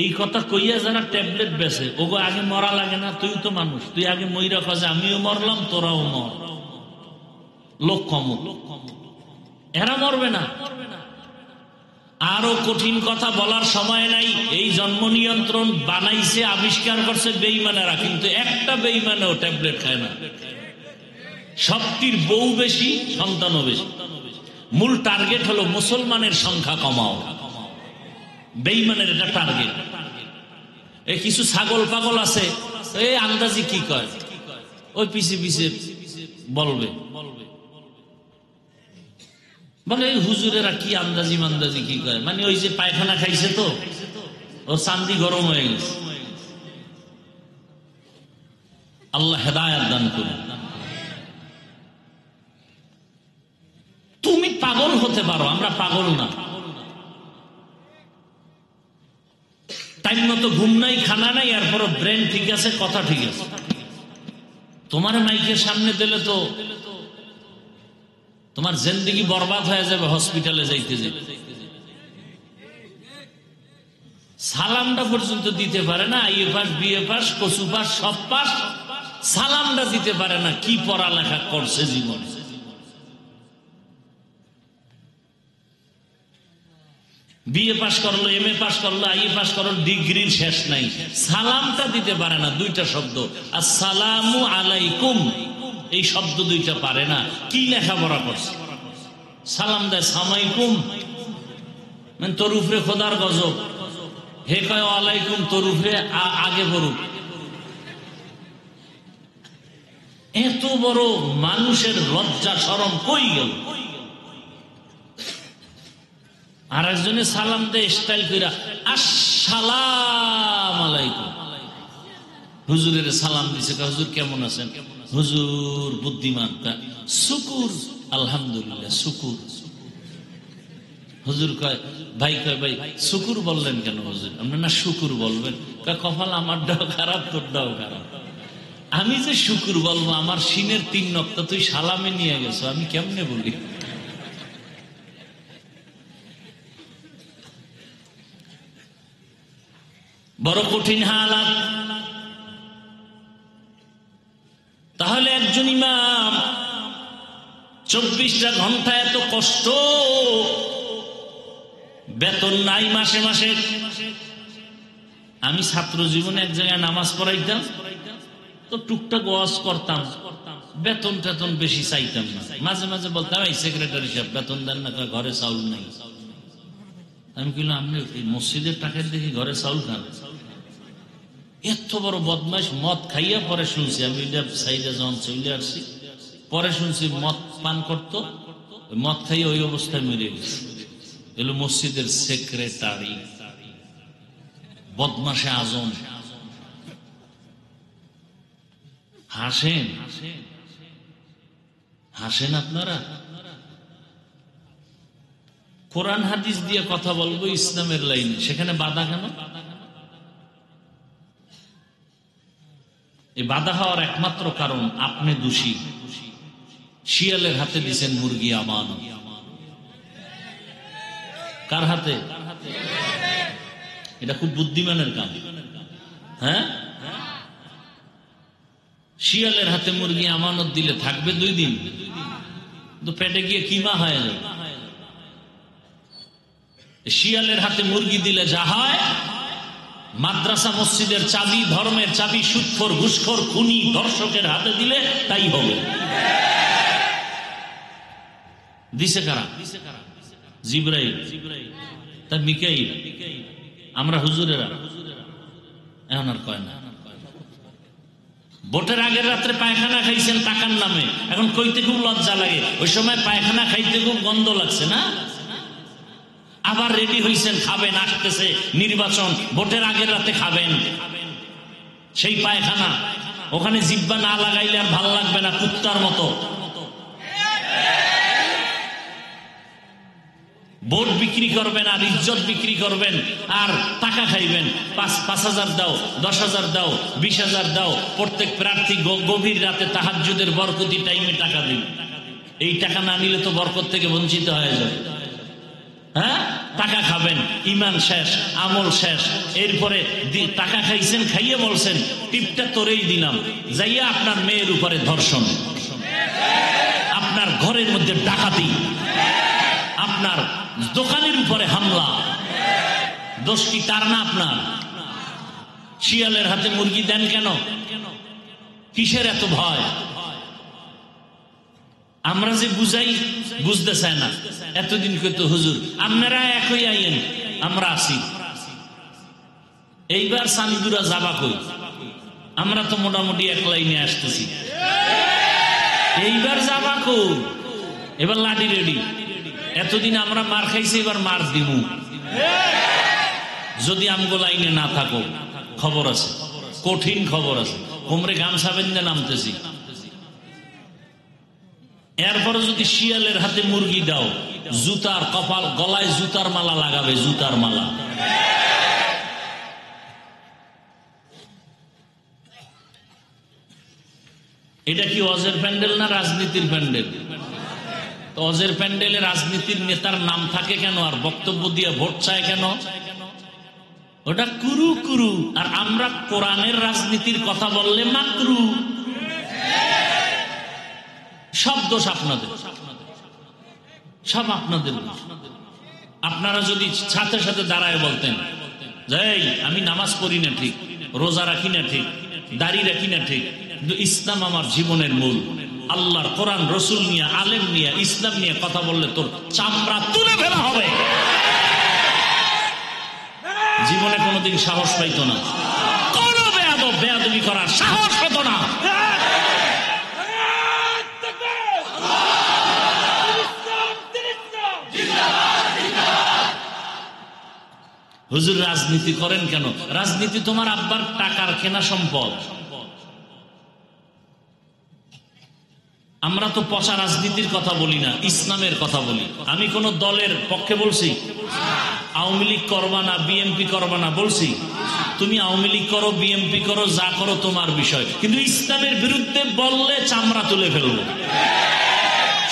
এই কথা কইয়া যারা ট্যাবলেট বেছে, ওগো আগে মরা লাগে না? তুই তো মানুষ, তুই আগে মইরা কাজে, আমিও মরলাম তোরাও মর, লোক কম। এরা মরবে না। আরো কঠিন কথা বলার সময় নাই। এই জন্ম নিয়ন্ত্রণ বানাইছে, আবিষ্কার করছে বেঈমানেরা, কিন্তু একটা বেঈমানেও ট্যাবলেট খায় না। সবটির বউ বেশি, সন্তানও বেশি। মূল টার্গেট হলো মুসলমানের সংখ্যা কমাও। বেঈমানের এটা টার্গেট। এই কিছু ছাগল পাগল আছে, এই আন্দাজি কি কয়, ওই পিছে পিছে বলবে বলে এই হুজুরেরা কি আন্দাজি মান্দাজি কি কয়, মানে ওই যে পায়খানা খাইছে তো ও চান্দি গরম হয়ে গেছে। আল্লাহ হেদায়েত দান করুন। তুমি পাগল হতে পারো, আমরা পাগল না। টাইম মতো ঘুম নাই, খানা নাই, এরপর ব্রেন ঠিক আছে, কথা ঠিক আছে। তোমার মাইকের সামনে দিলে তো তোমার জিন্দেগি বরবাদ হয়ে যাবে হসপিটালে যাইতে যাইতে। সালামটা পর্যন্ত দিতে পারে না, আইএ পাস, বিএ পাস, কচু পাস, সব পাস, সালামটা দিতে পারে না। কি পড়ালেখা করছে জীবনে? বিএ পাস করলো, এমএ পাস করলো, আইএ পাস করলো, ডিগ্রির শেষ নাই, সালামটা দিতে পারে না। দুইটা শব্দ, আসসালামু আলাইকুম, এই শব্দ দুইটা পারে না। কি লেখাপড়া করছে? সালাম দেয় সালামাইকুম, মানে তোর উপরে খোদার গজব। হে কয় আলাইকুম, তোর উপরে আগে পড়ুক। এত বড় মানুষের লজ্জা শরম কই গেল? আর একজনে সালাম দেয় স্টাইল কইরা, আসসালাম আলাইকুম। হুজুরের সালাম দিছে, হুজুর কেমন আছেন? হুজুর বুদ্ধিমান, শুকুর আলহামদুলিল্লাহ শুকুর। হুজুর কয় ভাই, কয় ভাই শুকুর বললেন কেন হুজুর? আপনি না শুকুর বলবেন। কপাল আমারটাও খারাপ, তোরটাও খারাপ। আমি যে শুকুর বলবো, আমার সিনের 3 নক্তা তুই সালামে নিয়ে গেছো, আমি কেমনে বলি? বড় কঠিন হালাত। তাহলে একজন ইমাম 24টা ঘন্টা এত কষ্ট, বেতন নাই মাসে মাসে। আমি ছাত্র জীবনে এক জায়গায় নামাজ পড়াইতাম তো টুকটাক ওয়াজ করতাম, বেতন টেতন বেশি চাইতাম না। মাঝে মাঝে বলতাম এই সেক্রেটারি সাহেব বেতন দেন না, ঘরে চাউল নাই। আমি বললাম আপনি মসজিদের টাকার দেখি ঘরে চাউল খান? এত বড় বদমাইশ। মদ খাইয়া পরে শুনছি, আমি সাইডে যখন চলে আসছি পরে শুনছি মদ পান করতো, মদ খাইয়ে ওই অবস্থায় মরে গেছে। এলো মসজিদের সেক্রেটারি, বদমাশে আজম। হাসেন হাসেন আপনারা। কোরআন হাদিস দিয়ে কথা বলবো ইসলামের লাইনে, সেখানে বাধা কেন? এই বাধা হওয়ার একমাত্র কারণ আপনি দোষী। শিয়ালের হাতে দিছেন মুরগি আমানত। কার হাতে? এটা খুব বুদ্ধিমানের কাম। হ্যাঁ, শিয়ালের হাতে মুরগি আমানত দিলে থাকবে 2 দিন, তো পেটে গিয়ে কিমা হয়ে যাবে। শিয়ালের হাতে মুরগি দিলে যা হয়, মাদ্রাসা মসজিদের চাবি, ধর্মের চাবি সুদখোর, ঘুষখোর, খুনি, দর্শকের হাতে দিলে তাই হবে। দিছে কারা? জিবরাইল, তা মিকাইল। আমরা হুজুরেরা এখন আর কয় না। ভোটের আগের রাত্রে পায়খানা খাইছেন টাকার নামে, এখন কইতে খুব লজ্জা লাগে। ওই সময় পায়খানা খাইতে খুব গন্ধ লাগছে না? আবার রেডি হইছেন, খাবেন, আসতেছে নির্বাচন, ভোটের আগের রাতে খাবেন সেই পায়খানা। ওখানে জিব্বা না লাগাইলে আর ভাল লাগবে না, কুত্তার মতো। ভোট বিক্রি করবেন আর ইজ্জত বিক্রি করবেন আর টাকা খাইবেন। 5,000 দাও, 10,000 দাও, 20,000 দাও। প্রত্যেক প্রার্থী গভীর রাতে তাহাজ্জুদের বরকতি টাইমে টাকা দিন। এই টাকা না নিলে তো বরকত থেকে বঞ্চিত হয়ে যাবে। হ্যাঁ, টাকা খাবেন, ইমান শেষ, আমল শেষ। এরপরে টাকা খাইছেন, খাইয়ে বলছেন টিপটা তোরেই দিলাম, যাইয়া আপনার মেয়ের উপরে ধর্ষণ, আপনার ঘরের মধ্যে ডাকাতি, আপনার দোকানের উপরে হামলা। দোষ কি তার না আপনার? শিয়ালের হাতে মুরগি দেন কেন? কিসের এত ভয়? আমরা যে বুঝাই বুঝতে চায় না। এতদিন কইতো হুজুর আপনারা একই আইন, আমরা আসি। এইবার সানিদুরা যাবা কই? আমরা তো মোটামুটি এক লাইনে আসতেছি। এইবার যাবা কই? এবার লাঠি রেডি। এতদিন আমরা মার খাইছি, এবার মার দিব। যদি আমগো লাইনে না থাকো, খবর আছে, কঠিন খবর আছে। কোমরে গামছা বেঁধে নামতেছি। এরপরে যদি শিয়ালের হাতে মুরগি দাও, জুতার কপাল, গলায় জুতার মালা লাগাবে, জুতার মালা। এটা কি অজের প্যান্ডেল না রাজনীতির প্যান্ডেল? অজের প্যান্ডেলে রাজনীতির নেতার নাম থাকে কেন আর বক্তব্য দিয়ে ভোট চায় কেন? ওটা কুরু কুরু। আর আমরা কোরআনের রাজনীতির কথা বললে মাকরু। সব দোষ আপনাদের, সব আপনাদের। আপনারা যদি সাথে সাথে দাঁড়ায় বলতেন যে আমি নামাজ পড়ি না ঠিক, রোজা রাখি না ঠিক, দাড়ি রাখি না ঠিক, কিন্তু ইসলাম আমার জীবনের মূল, আল্লাহর কোরআন রসুল নিয়ে, আলেম নিয়ে, ইসলাম নিয়ে কথা বললে তোর চামড়া তুলে ফেলা হবে। জীবনে কোনোদিন সাহস পাইত না, কোন বেয়াদবি করার সাহস পেত না। হুজুর রাজনীতি করেন কেন? রাজনীতি তোমার আব্বার টাকার কেনা সম্পদ। আমরা তো পচা রাজনীতির কথা বলি না, ইসলামের কথা বলি। আমি কোন দলের পক্ষে বলছি? আওয়ামী লীগ করবা না, বিএনপি করবা না বলছি? তুমি আওয়ামী লীগ করো, বিএনপি করো, যা করো তোমার বিষয়, কিন্তু ইসলামের বিরুদ্ধে বললে চামড়া তুলে ফেলবো।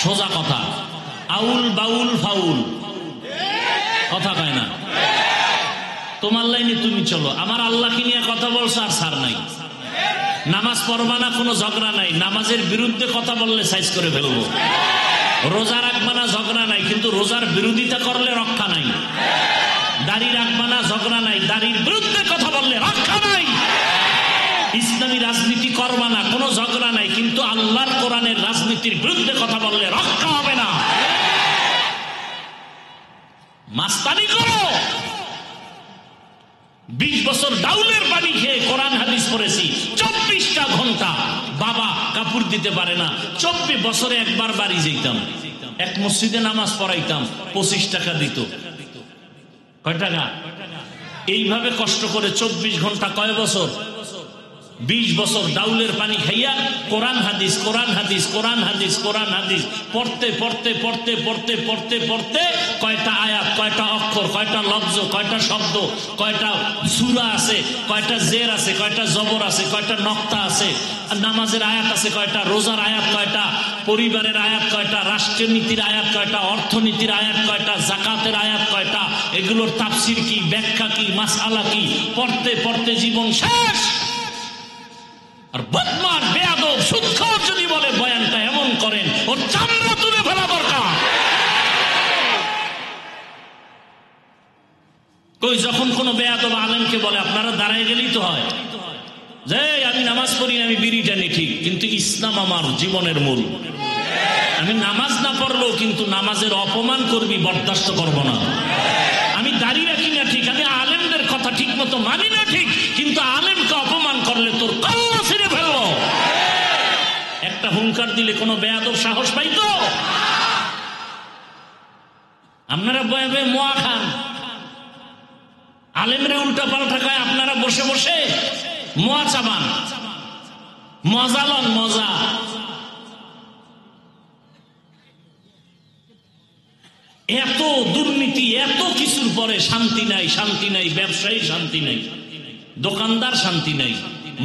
সোজা কথা। আউল বাউল ফাউল কথা কয় না। তোমার লাইনে তুমি চলো, আমার আল্লাহকে নিয়ে কথা বলছো আর ছাড় নাই। নামাজ পড়বা না, কোনো ঝগড়া নাই, নামাজের বিরুদ্ধে কথা বললে সাইজ করে ফেলবো। রোজা রাখবা না, ঝগড়া নাই, কিন্তু রোজার বিরোধিতা করলে রক্ষা নাই। দাড়ি রাখবা না, ঝগড়া নাই, দাড়ির বিরুদ্ধে কথা বললে রক্ষা নাই। ইসলামী রাজনীতি করবা না, কোনো ঝগড়া নাই, কিন্তু আল্লাহর কোরআনের রাজনীতির বিরুদ্ধে কথা বললে রক্ষা হবে না। মাস্তানি করো। 20 বছর ডাউলের পানি খেয়ে কোরআন হাদিস পড়েছি, 24টা ঘন্টা। বাবা কাপড় দিতে পারে না, 24 বছরে একবার বাড়ি যেতাম, এক মসজিদে নামাজ পড়াইতাম, 25 টাকা দিত। কয় টাকা? এইভাবে কষ্ট করে 24 ঘন্টা, কয় বছর? 20 বছর ডাউলের পানি খাইয়া কোরআন হাদিস, কোরআন হাদিস, কোরআন হাদিস, কোরআন হাদিস পড়তে পড়তে পড়তে পড়তে পড়তে পড়তে কয়টা আয়াত, কয়টা অক্ষর, কয়টা লফজ, কয়টা শব্দ, কয়টা সূরা আছে, কয়টা জের আছে, কয়টা জবর আছে, কয়টা নক্তা আছে, নামাজের আয়াত আছে কয়টা, রোজার আয়াত কয়টা, পরিবারের আয়াত কয়টা, রাষ্ট্রনীতির আয়াত কয়টা, অর্থনীতির আয়াত কয়টা, জাকাতের আয়াত কয়টা, এগুলোর তাফসির কি, ব্যাখ্যা কি, মাসআলা কি, পড়তে পড়তে জীবন শেষ। আর বদমাশ বেয়াদব সুদখোর যদি বলে বয়ানটা এমন করেন, ওর চামড়া তুলে ফেলা দরকার। কই যখন কোন বেয়াদব আলেমকে বলে আপনারা দাঁড়ায় গেলেই তো হয় যে আমি নামাজ পড়ি না, আমি বিড়ি টানি ঠিক, কিন্তু ইসলাম আমার জীবনের মূল। আমি নামাজ না পড়লেও কিন্তু নামাজের অপমান করবি, বরদাস্ত করব না। আমি দাড়ি রাখি না ঠিক, আমি আলেমদের কথা ঠিক মতো মানি না ঠিক, কিন্তু আলেমকে অপমান করলে তোর কল্লা ছিঁড়ে ফেলবো। হুঙ্কার দিলে কোনো বেয়াদব সাহস পাইতো? আপনারা বয়ে বয়ে মোয়া খান, আলেমরে উল্টা পাল্টা খায়, আপনারা বসে বসে মোয়া চাবান, মজা লন মজা। এত দুর্নীতি, এত কিছুর পরে শান্তি নাই, শান্তি নাই, ব্যবসায়ী শান্তি নাই, দোকানদার শান্তি নাই,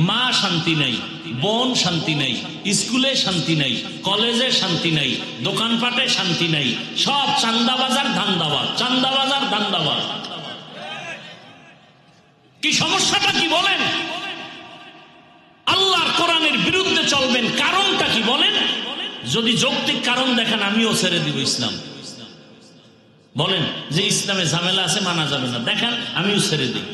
মা শান্তি নাই, বোন শান্তি নাই, স্কুলে শান্তি নাই, কলেজে শান্তি নাই, দোকানপাটে শান্তি নাই, সব চান্দাবাজার ধান্দাবাজ, চান্দাবাজার ধান্দাবাজ। কি সমস্যাটা কি বলেন? আল্লাহর কোরআনের বিরুদ্ধে চলবেন, কারণটা কি বলেন? যদি যৌক্তিক কারণ দেখেন আমিও ছেড়ে দিব ইসলাম। বলেন যে ইসলামে ঝামেলা আছে, মানা যাবে না, দেখেন আমিও ছেড়ে দিই।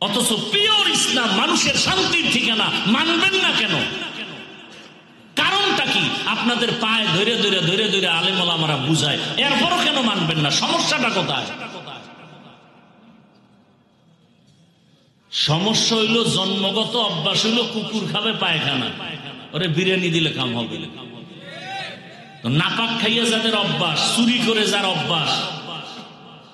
অথচ পিওর ইসলাম, মানুষের শান্তির ঠিকানা, মানবেন না কেন? কারণটা কি? আপনাদের পায়ে ধরে ধরে ধরে ধরে আলেম ওলামারা বুঝায়, এরপরও কেন মানবেন না? সমস্যাটা কোথায়? সমস্যা হইল জন্মগত অভ্যাস হইল কুকুর খাবে পায়খানা, ওরে বিরিয়ানি দিলে কাম হবে। নাপাক খাইয়া যাদের অভ্যাস, চুরি করে যার অভ্যাস,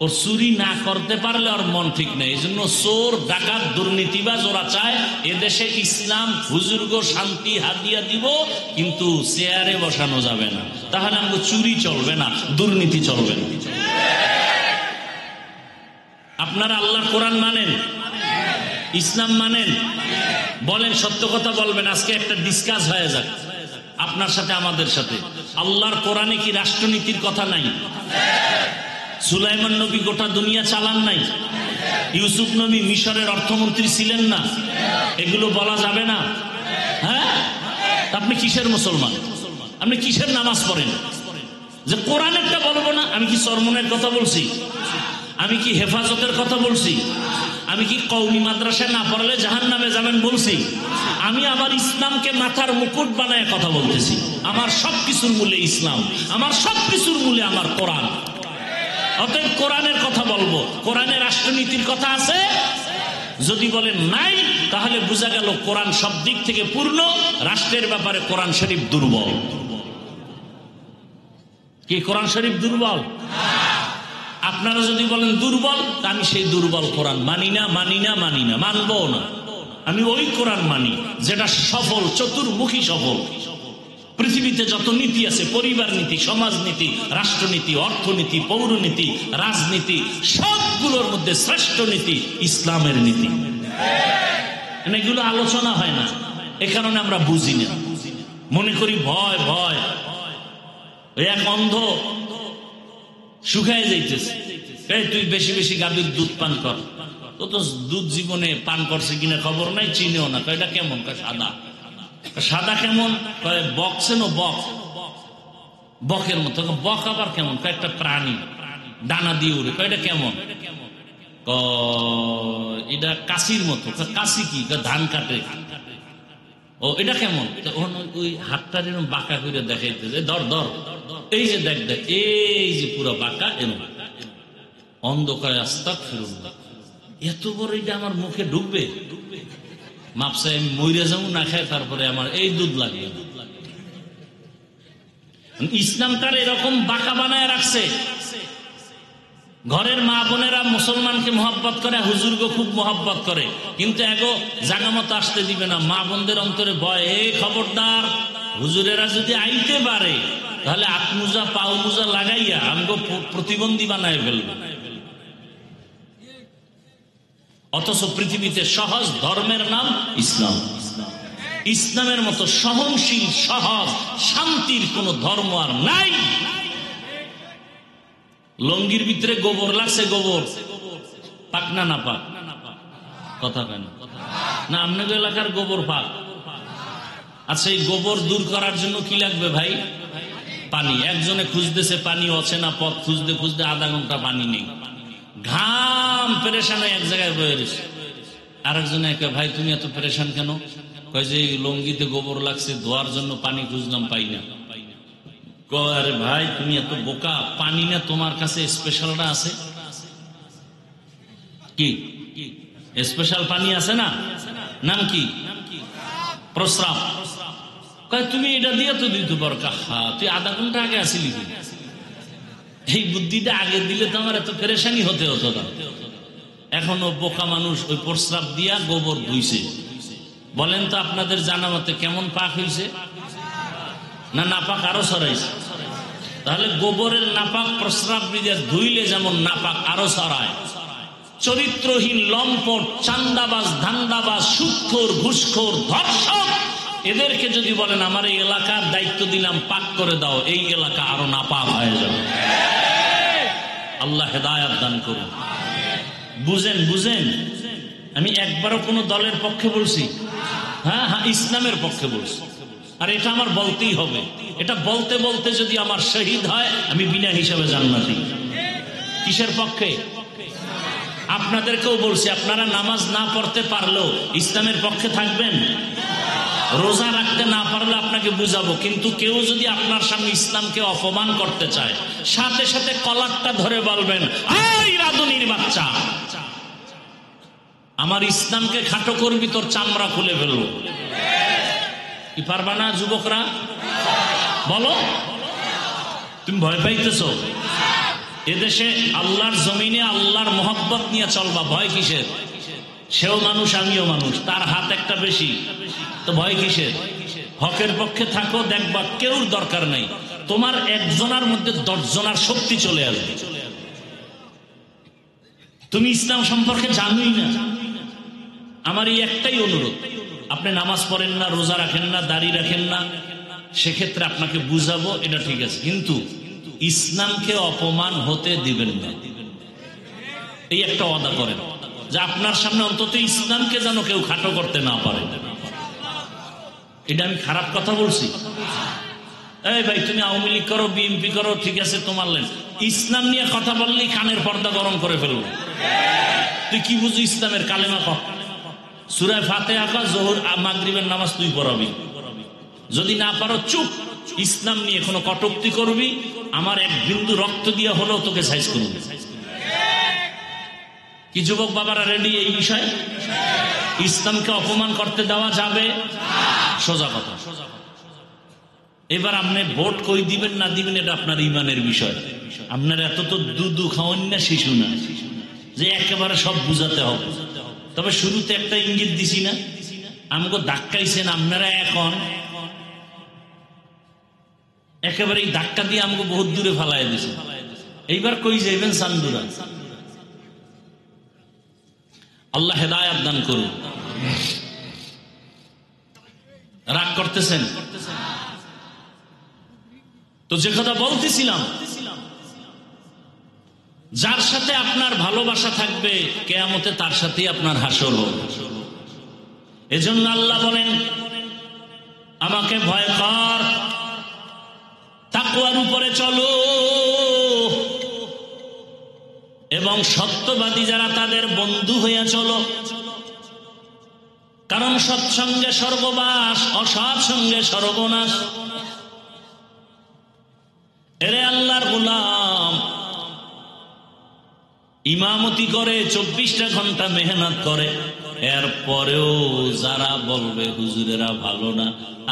ওর চুরি না করতে পারলে ওর মন ঠিক নেই। এই জন্য চোর, ডাকাত, দুর্নীতিবাজ ওরা চায় এদেশে ইসলাম হুজুর্গ শান্তি হাদিয়া দিব, কিন্তু চেয়ারে বসানো যাবে না, তাহলে আমাকে চুরি চলবে না, দুর্নীতি চলবে না। আপনারা আল্লাহর কোরআন মানেন, ইসলাম মানেন? বলেন, সত্য কথা বলবেন। আজকে একটা ডিসকাস হয়ে যাক আপনার সাথে আমাদের সাথে। আল্লাহর কোরআনে কি রাষ্ট্রনীতির কথা নাই? সুলাইমান নবী গোটা দুনিয়া চালান নাই? ইউসুফ নবী মিশরের অর্থমন্ত্রী ছিলেন না? এগুলো বলা যাবে না? হ্যাঁ, আপনি কিসের মুসলমান? আপনি কিসের নামাজ পড়েন যে কোরআনেরটা বলবো না? আমি কি চরমনের কথা বলছি? আমি কি হেফাজতের কথা বলছি? আমি কি কওমি মাদ্রাসায় না পড়লে জাহান্নামে যাবেন বলছি? আমি আমার ইসলামকে মাথার মুকুট বানায় কথা বলতেছি। আমার সবকিছুর মূলে ইসলাম, আমার সবকিছুর মূলে আমার কোরআন। অতএব কোরআনের কথা বলবো। কোরআনে রাষ্ট্রনীতির কথা আছে? যদি বলেন নাই, তাহলে বোঝা গেল কোরআন সব দিক থেকে পূর্ণ, রাষ্ট্রের ব্যাপারে কোরআন শরীফ দুর্বল। কি কোরআন শরীফ দুর্বল? আপনারা যদি বলেন দুর্বল, তা আমি সেই দুর্বল কোরআন মানি না, মানি না, মানি না, মানবো না। আমি ওই কোরআন মানি যেটা সফল, চতুর্মুখী সফল। পৃথিবীতে যত নীতি আছে, পরিবার নীতি, সমাজ নীতি, রাষ্ট্রনীতি, অর্থনীতি, পৌরনীতি, রাজনীতি, সবগুলোর মধ্যে শ্রেষ্ঠ নীতি ইসলামের নীতি। এগুলো আলোচনা হয় না, এ কারণে আমরা বুঝি না, মনে করি ভয় ভয়। এক অন্ধ শুকায় যাইতেছে, এই তুই বেশি বেশি গাভীর দুধ পান কর। ও তো দুধ জীবনে পান করছে কিনা খবর নাই, চিনেও না। এটা কেমন? সাদা। সাদা কেমন? বকছেন ও বক, বকের মতো। বক আবার কেমন? একটা প্রাণী, ডানা দিয়ে উড়ে। এটা কেমন? এটা কাশির মতো। কাশি কি? ধান কাটে। ও এটা কেমন? ওই হাতটা যেন বাঁকা করে দেখাইতেছে, ধর ধর, এই যে দেখ দেখ, এই যে পুরো বাঁকা, এরকম অন্ধকারে আস্তাগফিরুল্লাহ। এত বড় এটা আমার মুখে ঢুকবে? মাপসাই আমি মইরা যাবো না খাই, তারপরে আমার এই দুধ লাগবে। ইসলামটার এরকম বাঁকা বানায় রাখছে। ঘরের মা বোনেরা মুসলমানকে মহব্বত করে, হুজুরকে খুব মহব্বত করে, কিন্তু এগো জাগা মতো আসতে দিবে না। মা বোনদের অন্তরে ভয়, এই খবরদার, হুজুরেরা যদি আইতে পারে তাহলে আত্মুজা পাও মুজা লাগাইয়া আমগো প্রতিবন্ধী বানায় ফেলবে। অথচ পৃথিবীতে সহজ ধর্মের নাম ইসলাম। ইসলামের মতো সহনশীল, সহজ, শান্তির কোন ধর্ম আর নাই। লঙ্গির ভিতরে গোবর লাগছে, গোবর পাক না না পাক? কথা কেন না? আপনাদের এলাকার গোবর পাক। আচ্ছা, এই গোবর দূর করার জন্য কি লাগবে ভাই? পানি। একজনে খুঁজতেছে পানি, অচেনা পথ খুঁজতে খুঁজতে আধা ঘন্টা পানি নেই, ঘাম পেরেশান এক জায়গায় বয়ে রয়েছে। আরেকজনে একে, ভাই তুমি এত পেরেশান কেন? কয় যে লঙ্গিতে গোবর লাগছে, ধোয়ার জন্য পানি খুঁজলাম, পাই না। আরে ভাই তুমি এত বোকা, পানি না তোমার কাছে স্পেশালটা আছে? কি স্পেশাল পানি আছে না? নাম কি? প্রস্রাব। কয় তুমি এটা দিয়ে তো দিতে পারো। হা, তুই আধা ঘন্টা আগে আসিলি, এই বুদ্ধিটা আগে দিলে তো আমার এত পেরেশানি হতে হতো না। এখনো বোকা মানুষ ওই প্রস্রাব দিয়া গোবর ধুইছে। বলেন তো আপনাদের জানা মতে কেমন পাক হয়েছে? না নাপাক আরো ছড়াইছে? তাহলে গোবরের নাপাক প্রস্রাব দিয়ে ধুইলে যেমন নাপাক আরো ছড়ায়, চরিত্রহীন, লম্পট, চান্দাবাজ, ধান্দাবাজ, সুদখোর, ঘুষখোর, ধর্ষক, এদেরকে যদি বলেন আমার এই এলাকার দায়িত্ব দিলাম, পাক করে দাও, এই এলাকা আরো নাপাক হয়ে যাবে। আল্লাহ হেদায়াত দান করুন। বুঝেন বুঝেন, আমি একবারও কোনো দলের পক্ষে বলছি? হ্যাঁ হ্যাঁ, ইসলামের পক্ষে বলছি। আর এটা আমার বলতেই হবে। এটা বলতে বলতে যদি আমার শহীদ হয়, আমি বিনা হিসাবে জান্নাতি। কিসের পক্ষে? আপনাদেরকেও বলছি, আপনারা নামাজ না পড়তে পারলেও ইসলামের পক্ষে থাকবেন। রোজা রাখতে না পারলে আপনাকে বুঝাবো, কিন্তু কেউ যদি আপনার সামনে ইসলামকে অপমান করতে চায়, সাথে সাথে কলারটা ধরে বলবেন, এই রাধুনির বাচ্চা, আমার ইসলামকে খাটো করবি, তোর চামড়া খুলে ফেলবো। কি পারবা না যুবকরা? বলো, তুমি ভয় পাইতেছ? এদেশে আল্লাহর জমিনে আল্লাহর মহব্বত নিয়ে চলবা, ভয় কিসের? সেও মানুষ, আমিও মানুষ, তার হাত একটা বেশি, তো ভয় কিসের? হকের পক্ষে থাকো, দেখবা কেউর দরকার নাই, তোমার একজনের মধ্যে 10 জনের শক্তি চলে আসবে। তুমি ইসলাম সম্পর্কে জানোই না। আমার এই একটাই অনুরোধ, আপনি নামাজ পড়েন না, রোজা রাখেন না, দাড়ি রাখেন না, সেক্ষেত্রে আপনাকে বুঝাবো, এটা ঠিক আছে, কিন্তু ইসলামকে অপমান হতে দিবেন না। এই একটা ওয়াদা করেন যে আপনার সামনে অন্তত ইসলামকে যেন কেউ খাটো করতে না পারে। এটা আমি খারাপ কথা বলছি? এই ভাই, তুমি আওয়ামী লীগ করো, বিএনপি করো, ঠিক আছে, তোমার লেন, ইসলাম নিয়ে কথা বললেই কানের পর্দা গরম করে ফেলবো। তুই কি বুঝো ইসলামের? কালেমা কহ, সূরা ফাতিহা কহ, যোহর মাগরিবের নামাজ তুই পড়াবি, যদি না পারো চুপ। ইসলাম নিয়ে কোনো কটূক্তি করবি, আমার এক বিন্দু রক্ত দিয়ে হলেও তোকে সাইজ করবি। কি যুবক বাবারা রেডি এই বিষয়ে? ইসলামকে অপমান করতে দেওয়া যাবে? সোজা কথা। এবার আপনি ভোট কই দিবেন না দিবেন, এটা আপনার ইমানের বিষয়। আপনার এত তো দুধু খাওয়ান না, শিশু না যে একেবারে সব বুঝাতে হবে। তবে শুরুতে একটা ইঙ্গিত দিছি না, আমাকে ধাক্কাইছেন আপনারা, এখন একেবারে এই ধাক্কা দিয়ে আমাকে বহুত দূরে ফালাই দিছে। এইবার কই যাইবেন? চান্দুরা। আল্লাহ হেদায়াত দান করুন। রাগ করতেছেন তো? যে কথা বলতেছিলাম, যার সাথে আপনার ভালোবাসা থাকবে কিয়ামতে তার সাথেই আপনার হাসর হবে। এজন্য আল্লাহ বলেন, আমাকে ভয় কর, তাকওয়ার উপরে চলো, এবং সত্যবাদী যারা তাদের বন্ধু হইয়া চলো, কারণ সৎসঙ্গে স্বর্গবাস, অসৎ সঙ্গে সর্বনাশ। এরে আল্লাহর গোলাম, ইমামতি করে 24টা ঘন্টা মেহনত করে, এরপরেও যারা বলবে হুজুরেরা ভালো না,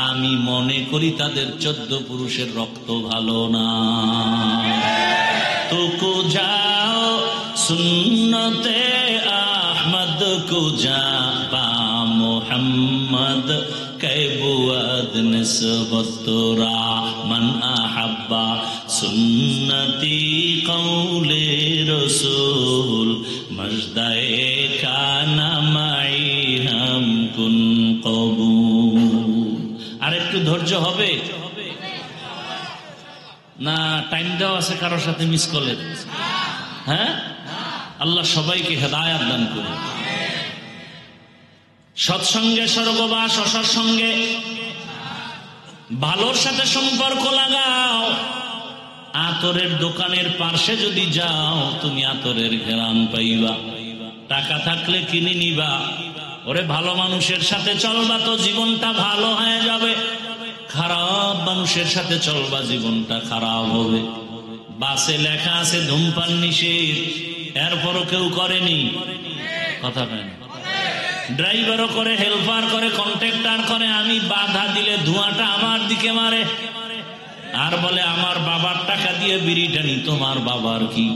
আমি মনে করি তাদের 14 পুরুষের রক্ত ভালো না। তো কো যাও সুন্নতে আহমদ কো যা পা মোহাম্মদ कैबुअद निस्बत मन अहब्बा सुन्नती कौले रसूल मजदाए काना माई हम कुन कबूल। আর একটু ধৈর্য হবে না? টাইম দেওয়া আছে কারোর সাথে মিস কলের? হ্যাঁ, আল্লাহ সবাইকে হেদায়াত দান করুন। সৎসঙ্গে স্বর্গবাস, অসৎসঙ্গে ভালোর সাথে সম্পর্ক লাগাও। আতরের দোকানের পাশে যদি যাও, তুমি আতরের ঘেরান পাইবা। টাকা থাকলে কিনে নিবা। ওরে ভালো মানুষের সাথে চলবা তো জীবনটা ভালো হয়ে যাবে, খারাপ মানুষের সাথে চলবা জীবনটা খারাপ হবে। বাসে লেখা আছে ধূমপান নিষেধ, এরপরও কেউ করেনি, কথা হয় না। ড্রাইভারও করে, হেল্পার করে, কন্ট্রাক্টর করে। আমি বাধা দিলে ধোঁয়াটা আমার দিকে মারে আর বলে আমার বাবার টাকা দিয়ে বিড়ি টানি। তোমার বাবার কি?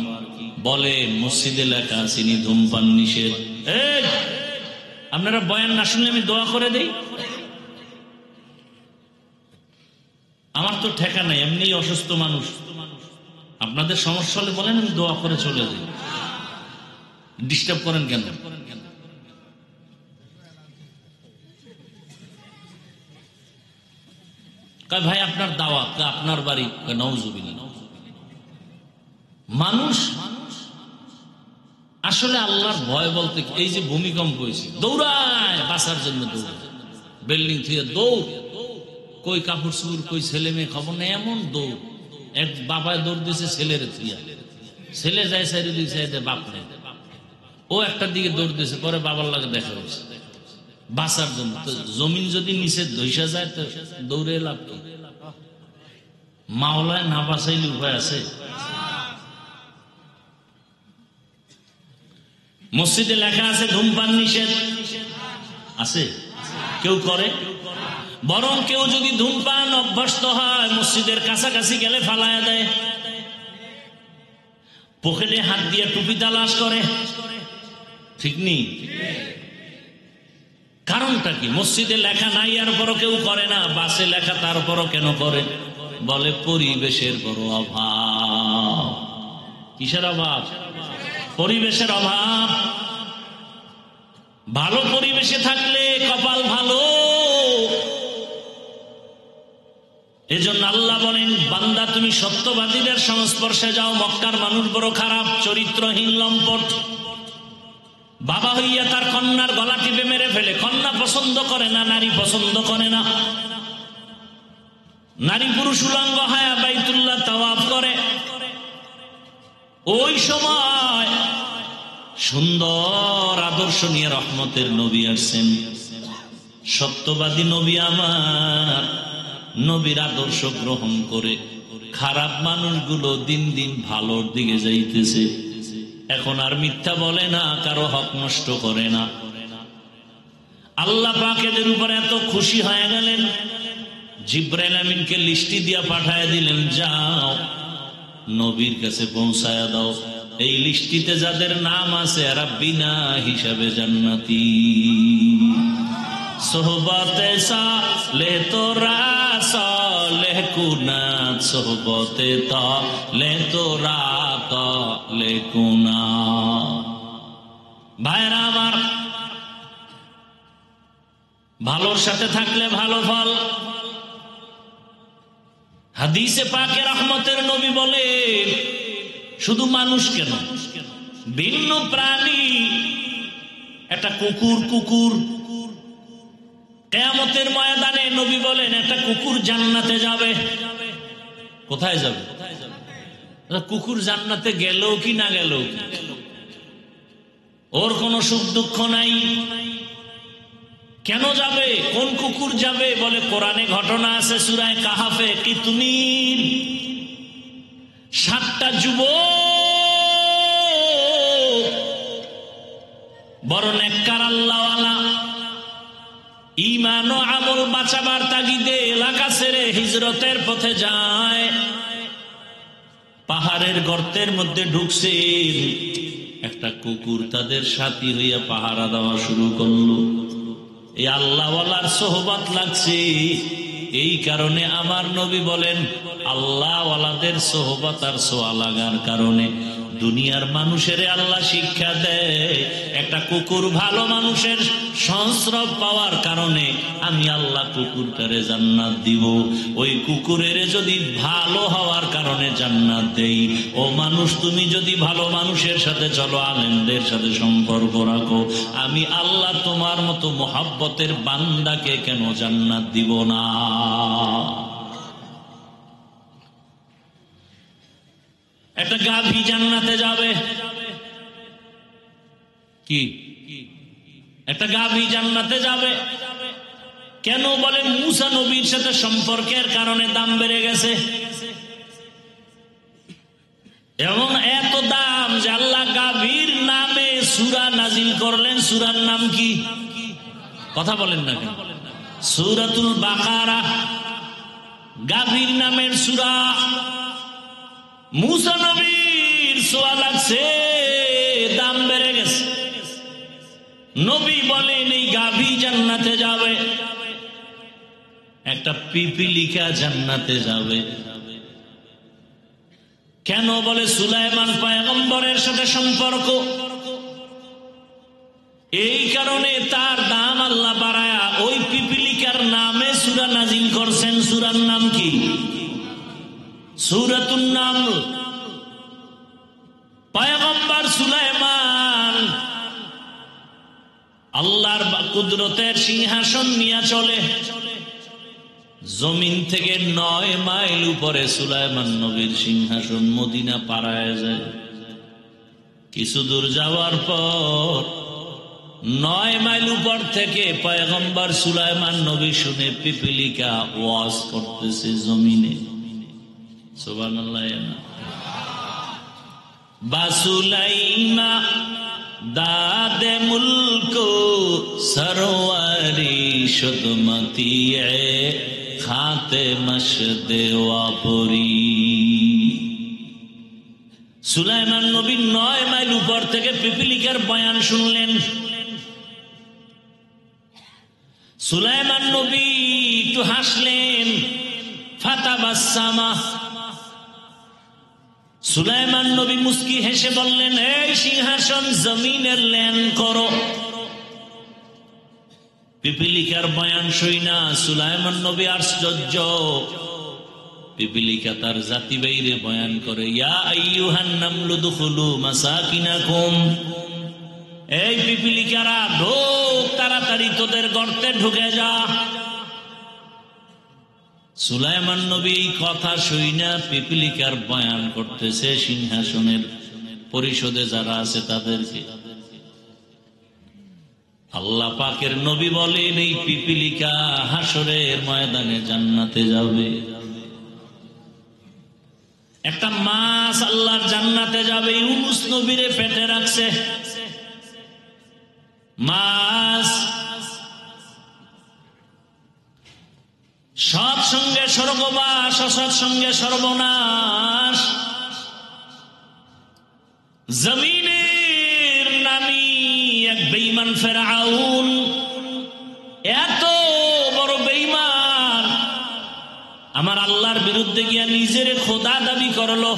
বলে মসজিদে লেখা আসেনি ধূমপান নিষেধ। এই আপনারা বয়ান না শুনলে আমি দোয়া করে দেই? আমার তো ঠেকা নাই, এমনি অসুস্থ মানুষ। আপনাদের সমস্যা হলে বলেন, আমি দোয়া করে চলে যাই। ডিস্টার্ব করেন কেন? ভাই আপনার দাওয়াত, আপনার বাড়ি, নাউজুবিল্লাহ। মানুষ আসলে আল্লাহর ভয় বলতে এই যে ভূমিকম্প হয়েছে, দৌড়ায় বাঁচার জন্য, দৌড়ায় বিল্ডিং থেকে দৌড়, কই কাপড় চুপড়, কই ছেলে মেয়ে খবর নেই, এমন দৌড়। এক বাবায় দৌড় দিয়েছে ছেলের থিয়া, ছেলে যায় সাইডে দিকে সাইডে, বাপ নেই। ও একটা দিকে দৌড় দিয়েছে, পরে বাবার লাগে দেখা হয়েছে বাঁচার জন্য। তো জমিন যদি নিচে ধইসা যায় তো দৌড়ে লাভ কি? মাওলায় না বাঁচাইলে উপায় আছে? মসজিদে লেখা আছে ধূমপান নিষেধ, আছে? কেউ করে? বরং কেউ যদি ধূমপান অভ্যস্ত হয়, মসজিদের কাছাকাছি গেলে ফালায়া দেয়, পকেটে হাত দিয়ে টুপি তালাশ করে। ঠিক নেই? কারণটা কি? মসজিদে লেখা নাই আর পরও কেউ করে না, বাসে লেখা তারপরও কেন করে? বলে পরিবেশের বড় অভাব। কিসের অভাব? পরিবেশের অভাব। ভালো পরিবেশে থাকলে কপাল ভালো। এজন্য আল্লাহ বলেন, বান্দা তুমি সত্যবাদীদের সংস্পর্শে যাও। মক্কার মানুষ বড় খারাপ, চরিত্রহীন, লম্পট। বাবা হইয়া তার কন্যার গলা টিপে মেরে ফেলে। কন্যা পছন্দ করে না, নারী পছন্দ করে না। নারী পুরুষ উলঙ্গ হায়া বাইতুল্লাহ তাওয়াফ করে। ওই সময় সুন্দর আদর্শ নিয়ে রহমতের নবী আসছেন, সত্যবাদী নবী আমার। নবীর আদর্শ গ্রহণ করে খারাপ মানুষগুলো দিন দিন ভালোর দিকে যাইতেছে। এখন আর মিথ্যা বলে না, কারো হক নষ্ট করে না। আল্লাহ পাক এদের উপর এত খুশি হয়ে গেলেন, জিবরাইল আমিনকে লিস্টি দিয়া পাঠায় দিলেন, যাও নবীর কাছে পৌঁছায়া দাও। এই লিস্টিতে যাদের নাম আছে এরা বিনা হিসাবে জান্নাতি। সোহবতে সালে তোরা সালেহ কুনাত, সোহবতে তালে তোরা তালে কুনাত। ভাইরা আমার, ভালোর সাথে থাকলে ভালো ফল। হাদিসে পাকে রহমতের নবী বলে, শুধু মানুষ কেন, ভিন্ন প্রাণী, একটা কুকুর কিয়ামতের ময়দানে নবী বলেন একটা কুকুর জান্নাতে যাবে। কোথায় যাবে? কুকুর জান্নাতে গেল কি না গেল, ওর কোনো সুখ দুঃখ নাই। কেন যাবে? কোন কুকুর যাবে? বলে কোরআনে ঘটনা আছে সূরা কাহাফে, কি তুমি 7টা যুবক বড় নেককার আল্লাহওয়ালা, ঈমান ও আমল বাঁচাবার তাগিদে এলাকা ছেড়ে হিজরতের পথে যায়। পাহাড়ের গর্তের মধ্যে ঢুকছে, একটা কুকুর তাদের সাথী হইয়া পাহারা দেওয়া শুরু করলো। এই আল্লাহওয়ালার সোহবত লাগছে, এই কারণে আমার নবী বলেন আল্লাহওয়ালাদের সোহবত আর সোয়া লাগার কারণে দুনিয়ার মানুষের আল্লাহ শিক্ষা দেয়, একটা কুকুর ভালো মানুষের সংস্রব পাওয়ার কারণে আমি আল্লাহ কুকুরটারে জান্নাত দিব। ওই কুকুরের যদি ভালো হওয়ার কারণে জান্নাত দেই, ও মানুষ তুমি যদি ভালো মানুষের সাথে চলো, আলেমদের সাথে সম্পর্ক রাখো, আমি আল্লাহ তোমার মতো মোহাব্বতের বান্দাকে কেন জান্নাত দিব না? একটা গাভী জান্নাতে যাবে, কি একটা গাভী জান্নাতে যাবে কেন? বলে মুসা নবীর সাথে সম্পর্কের কারণে দাম বেড়ে গেছে। এমন এত দাম যে আল্লাহ গাভীর নামে সূরা নাজিল করলেন। সূরার নাম কি? কথা বলেন না কেন? সূরাতুল বাকারা গাভীর নামের সূরা। মুসা নবীর ছোঁয়া লাগছে, দাম বেড়ে গেছে। নবী বলেন এই গাভী জান্নাতে যাবে, একটা পিপিলিকা জান্নাতে যাবে। কেন? বলে সুলাইমান পয়গম্বরের সাথে সম্পর্ক, এই কারণে তার দাম আল্লাহ বাড়ায়া ওই পিপিলিকার নামে সূরা নাজিল করছেন। সূরার নাম কি? সূরাতুন নামল। পয়গম্বর সুলাইমান আল্লাহর কুদরতের সিংহাসন নিয়ে চলে। জমিন থেকে 9 মাইল উপরে সুলাইমান নবীর সিংহাসন মদিনা পাড়ায় যায়। কিছু দূর যাওয়ার পর 9 মাইল উপর থেকে পয়গম্বর সুলাইমান নবী শুনে পিপিলিকা ওয়াজ করতেছে জমিনে। সুবহানাল্লাহ। বাসুলাইমা দাদে মুলক সরওয়ারি শুদমতি খাতে মশদে ওয়াপুরি। সুলাইমান নবী 9 মাইল উপর থেকে পিপিলিকার বয়ান শুনলেন। সুলাইমান নবী একটু হাসলেন, ফাতাবাসসামা। সুলাইমান নবী মুস্কি হেসে বললেন, এই সিংহাসন জমিনের ল্যান করো। পিপিলিকার বয়ান শুইনা সুলাইমান নবী আশ্চর্য। পিপিলিকা তার জাতি বাইরে বয়ান করে, ইয়া আইয়ুহান নামলু দুখুলু মাসাকিনাকুম। এই পিপিলিকারা ঢোক, তাড়াতাড়ি তোদের গর্তে ঢুকে যা। সুলাইমান নবী এই কথা শুইনা পিপিলিকার বয়ান করতেছে সিংহাসনের পরিষদে যারা আছে তাদেরকে। আল্লাহ পাকের নবী বলেন এই পিপিলিকা হাসরের ময়দানে জান্নাতে যাবে। একটা মাছ আল্লাহর জান্নাতে যাবে, ইউনূস নবীরে পেটে রাখছে। মাছ সৎসঙ্গে স্বর্গবাস, অসৎসঙ্গে সর্বনাশ। জমিনের নামি এক বেঈমান ফেরাউন, এত বড় বেঈমান, আমার আল্লাহর বিরুদ্ধে গিয়া নিজের খোদা দাবি করলো।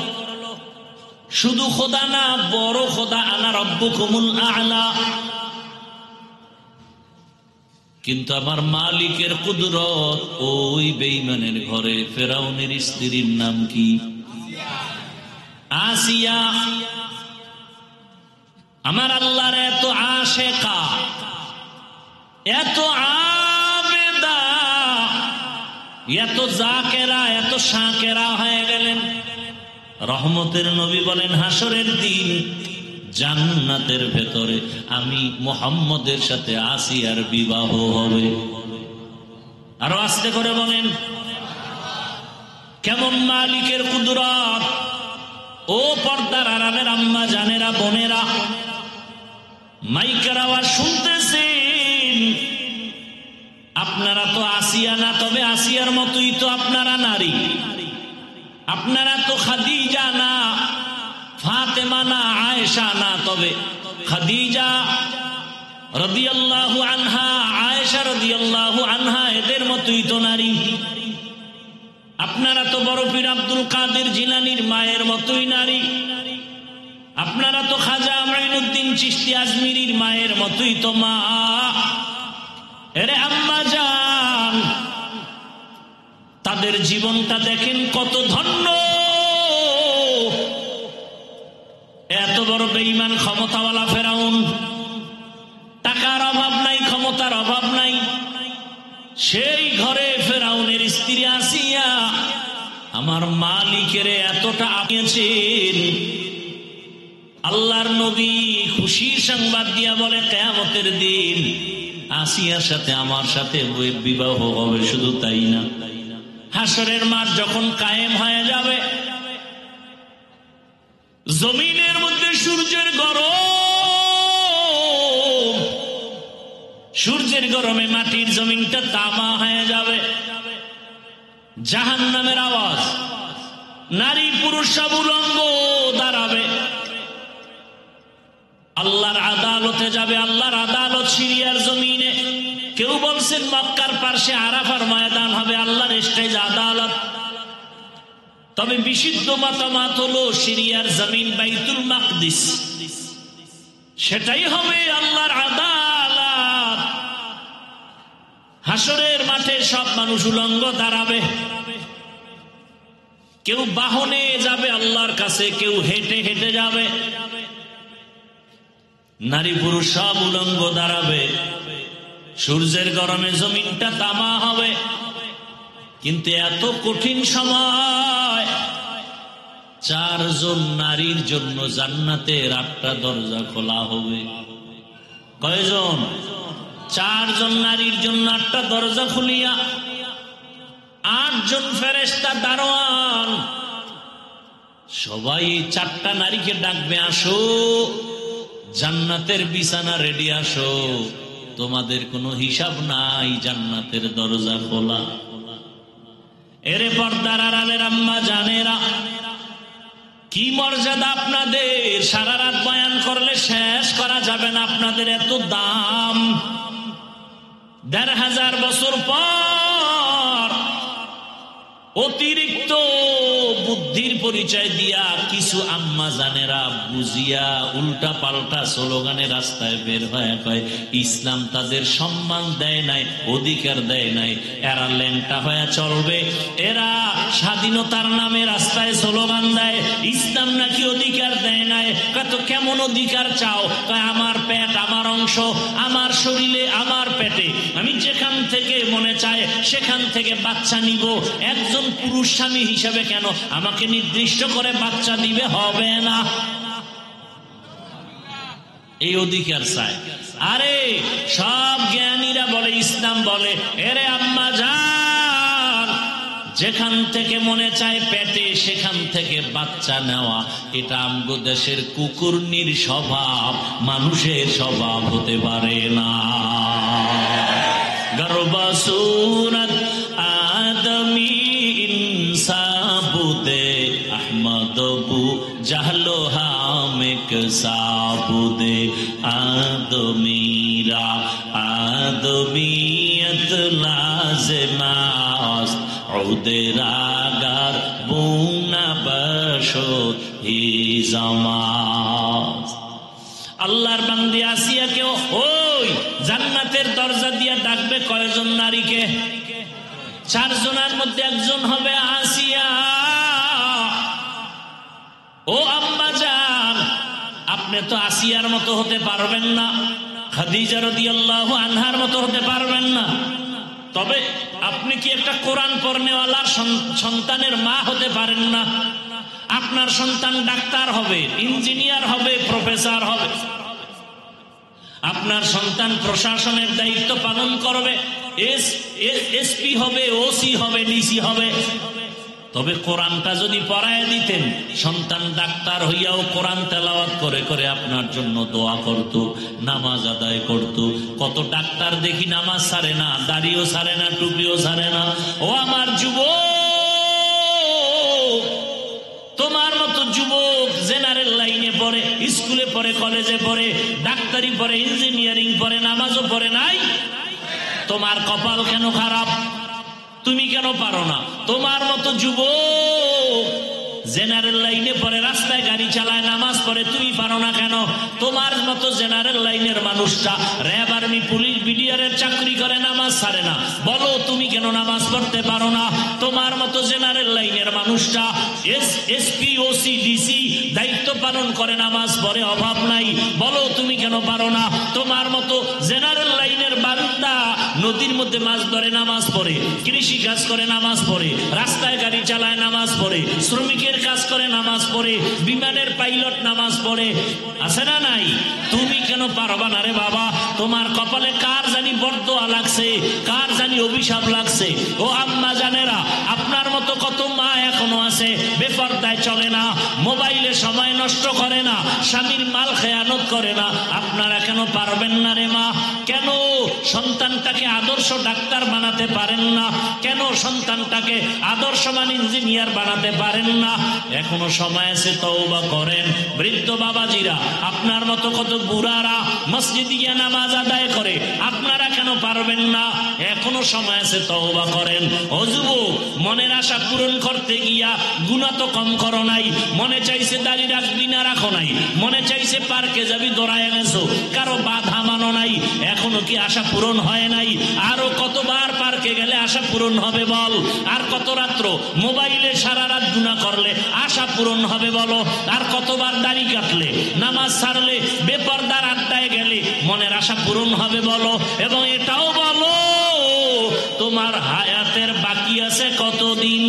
শুধু খোদা না, বড় খোদা, আনা রব্বুকুমুল আ'লা। কিন্তু আমার মালিকের কুদরত ওই বেঈমানের ঘরে। ফেরাউনের স্ত্রীর নাম কি? আসিয়া। আমার আল্লাহর এত আশেকা, এত আবেদা, এত জাকেরা, এত শাকেরা হয়ে গেলেন। রহমতের নবী বলেন হাসরের দিন জান্নাতের ভেতরে আমি মুহাম্মদের সাথে আসিয়ার বিবাহ হবে। আরো আস্তে করে বলেন, কেমন মালিকের কুদরত! ও পর্দার আড়ালের আম্মা জানেরা, বোনেরা, মাইকের আওয়াজ শুনতেছেন। আপনারা তো আসিয়া না, তবে আসিয়ার মতোই তো আপনারা নারী। আপনারা তো খাদিজা না, ফাতেমা না, আয়েশা না, তবে খাদিজা রাদিয়াল্লাহু আনহা, আয়েশা রাদিয়াল্লাহু আনহা, এদের মতোই তো নারী। আপনারা তো বড় পীর আব্দুল কাদের জিলানীর মায়ের মতোই নারী। আপনারা তো খাজা মাইনুদ্দিন চিশতি আজমিরির মায়ের মতোই তো মা। এরে আম্মা জান, তাদের জীবনটা দেখেন কত ধন্য। এত বড় বেঈমান ক্ষমতাওয়ালা ফেরাউন, টাকার অভাব নাই, ক্ষমতার অভাব নাই। সেই ঘরে ফেরাউনের স্ত্রী আসিয়া আমার মালিকের এতটা আপনিয়েছেন। আল্লাহর নবী খুশির সংবাদ দিয়া বলে, কিয়ামতের দিন আসিয়ার সাথে আমার সাথে বিবাহ হবে। শুধু তাই না, হাসরের মাঠ যখন কায়েম হয়ে যাবে, জমিনের মধ্যে সূর্যের গরম, সূর্যের গরমে মাটির জমিনটা তামা হয়ে যাবে। জাহান্নামের আওয়াজ, নারী পুরুষ সব উলঙ্গ দাঁড়াবে, আল্লাহর আদালতে যাবে। আল্লাহর আদালত সিরিয়ার জমিনে। কেউ বলছেন মক্কার পার্শ্বে আরাফার ময়দান হবে আল্লাহর স্টেজ আদালত। তবে বিশুদ্ধ মতামত হলো সিরিয়ার জমিন বাইতুল মাকদিস, সেটাই হবে আল্লাহর আদালত। হাসরের মাঠে সব মানুষ উলঙ্গ দাঁড়াবে। কেউ বাহনে যাবে আল্লাহর কাছে, কেউ হেঁটে হেঁটে যাবে। নারী পুরুষ সব উলঙ্গ দাঁড়াবে। সূর্যের গরমে জমিনটা তামা হবে। কিন্তু এত কঠিন সময়, 4 জন নারীর জন্য জান্নাতের 8টা দরজা খোলা হবে। কয়জন? 4 জন নারীর জন্য 8টা দরজা খুলিয়া 8 জন ফেরেশতা দারোয়ান সবাই 4টা নারীকে ডাকবে, আসো জান্নাতের বিছানা রেডি, আসো, তোমাদের কোনো হিসাব নাই, জান্নাতের দরজা খোলা। এরে পর্দার আড়ালের আম্মা জানেরা, কি মর্যাদা আপনাদের! সারা রাত বয়ান করলে শেষ করা যাবে না। আপনাদের এত দাম। 1500 বছর পর অতিরিক্ত বুদ্ধির পরিচয় দিয়া কিছু আম্মা জানেরা বুঝিয়া উল্টা পাল্টা স্লোগানে রাস্তায় বের হয়ে কয় ইসলাম তাদের সম্মান দেয় নাই, অধিকার দেয় নাই, এরা ল্যাংটা হয়ে চলবে, এরা স্বাধীনতার নামে রাস্তায় স্লোগান দেয়, ইসলাম নাকি অধিকার দেয় নাই। কত কেমন অধিকার চাও? কয় আমার পেট, আমার অংশ, আমার শরীরে, আমার পেটে আমি যেখান থেকে মনে চায় সেখান থেকে বাচ্চা নিব। একজন পুরুষ স্বামী হিসাবে কেন আমাকে নির্দিষ্ট করে বাচ্চা দিবে? হবে না। এই অধিকার চায়। আরে সব জ্ঞানীরা বলে, ইসলাম বলে, এরে আম্মা জান, যেখান থেকে মনে চায় পেটে সেখান থেকে বাচ্চা নেওয়া, এটা আমগো দেশের কুকুরনির স্বভাব, মানুষের স্বভাব হতে পারে না। গর্বসুরত আদমি ইনসাবুদে আহমদবু জাহলো হামেক সাবুদে আদমিরা আদমিয়ত লাজমাস উদেরাগার বুনা বশত হি জামাস। আল্লাহর বান্দি আসিয়াকে ওই জান্নাতের দরজা দিয়া ডাকবে কয়জন নারীকে? 4 জনের মধ্যে একজন হবে আসিয়া। ও আম্মা জান, আপনি তো আসিয়ার মতো হতে পারবেন না, খাদিজা রাদিয়াল্লাহু আনহার মতো হতে পারবেন না, তবে আপনি কি একটা কোরআন পড়নেওয়ালার সন্তানের মা হতে পারেন না? আপনার সন্তান ডাক্তার হবে, ইঞ্জিনিয়ার হবে, প্রফেসর হবে, আপনার সন্তান প্রশাসনের দায়িত্ব পালন করবে, এসপি হবে, ওসি হবে, ডিসি হবে। তবে কোরআনটা যদি পড়ায় দিতেন, সন্তান ডাক্তার হইয়াও কোরআন তেলাওয়াত করে করে আপনার জন্য দোয়া করত, নামাজ আদায় করত। কত ডাক্তার দেখি নামাজ ছাড়ে না, দাড়িও ছাড়ে না, টুপিও ছাড়ে না। ও আমার যুবক, তোমার মতো যুবক জেনারেল লাইনে পড়ে, স্কুলে পড়ে, কলেজে পড়ে, ডাক্তারি পড়ে, ইঞ্জিনিয়ারিং পড়ে, নামাজও পড়ে নাই। তোমার কপাল কেন খারাপ? তুমি কেন পারো না? তোমার মতো যুবক জেনারেল লাইনে পড়ে, রাস্তায় গাড়ি চালায়, নামাজ পড়ে, তুমি পারো না কেন? তোমার মতো জেনারেল লাইনের মানুষটা র্যাব, আর্মি, পুলিশ, বিডিআরের চাকরি করে, নামাজ ছাড়ে না, বলো তুমি কেন নামাজ পড়তে পারো না? তোমার মতো জেনারেল লাইনের মানুষটা এসপি, ওসি, ডিসি দায়িত্ব পালন করে, নামাজ পড়ে, অভাব নাই, বলো তুমি কেন পারো না? তোমার মতো জেনারেল লাইনের বান্দা নদীর মধ্যে মাছ ধরে, নামাজ পড়ে, কৃষি কাজ করে, নামাজ পড়ে, রাস্তায় গাড়ি চালায়, নামাজ পড়ে, শ্রমিকের কাজ করে, নামাজ পড়ে, বিমানের পাইলট নামাজ পড়ে, আছে না নাই? তুমি কেন পারবা না রে বাবা? তোমার কপালে কার জানি বরদোয়া লাগছে, কার জানি অভিশাপ লাগছে। ও আম্মা জানেরা, আপনার মতো কত মা এখনো আছে বেপরদায় চলে না, মোবাইলে সময় নষ্ট করে না, স্বামীর মাল খেয়ানত করে না। আপনারা কেন পারবেন না রে মা? কেন সন্তানটাকে আদর্শ ডাক্তার বানাতে পারেন না? কেন সন্তানটাকে আদর্শবান ইঞ্জিনিয়ার বানাতে পারেন না? এখনো সময় আছে, তওবা করেন। বৃদ্ধ বাবাজিরা, আপনার মতো কত বুড়ারা মসজিদে গিয়ে নামাজ আদায় করে, আপনারা কেন পারবেন না? এখনো সময় আছে, তওবা করেন। ও যুবক, মনের আশা পূরণ করতে গিয়া গুনাহ তো কম করো নাই। মনে চাইছে দাড়ি রাখবি না, রাখো নাই। মনে চাইছে পার্কে যাবি, দৌড়ায় গেছো, কারো বাধা মানো নাই। এখনো কি আশা পূরণ হয় নাই? আরো কতবার পার্কে গেলে আশা পূরণ হবে বল? আর কত রাত্র মোবাইলে সারা রাত গুনাহ করলে আশা পূরণ হবে বলো? আর কতবার দাড়ি কাটলে, নামাজ ছাড়লে, বেপরদার আড্ডায় গেলে মনের আশা পূরণ হবে বলো? এবং এটাও বলো, তোমার হায়াতের বাকি আছে কতদিন?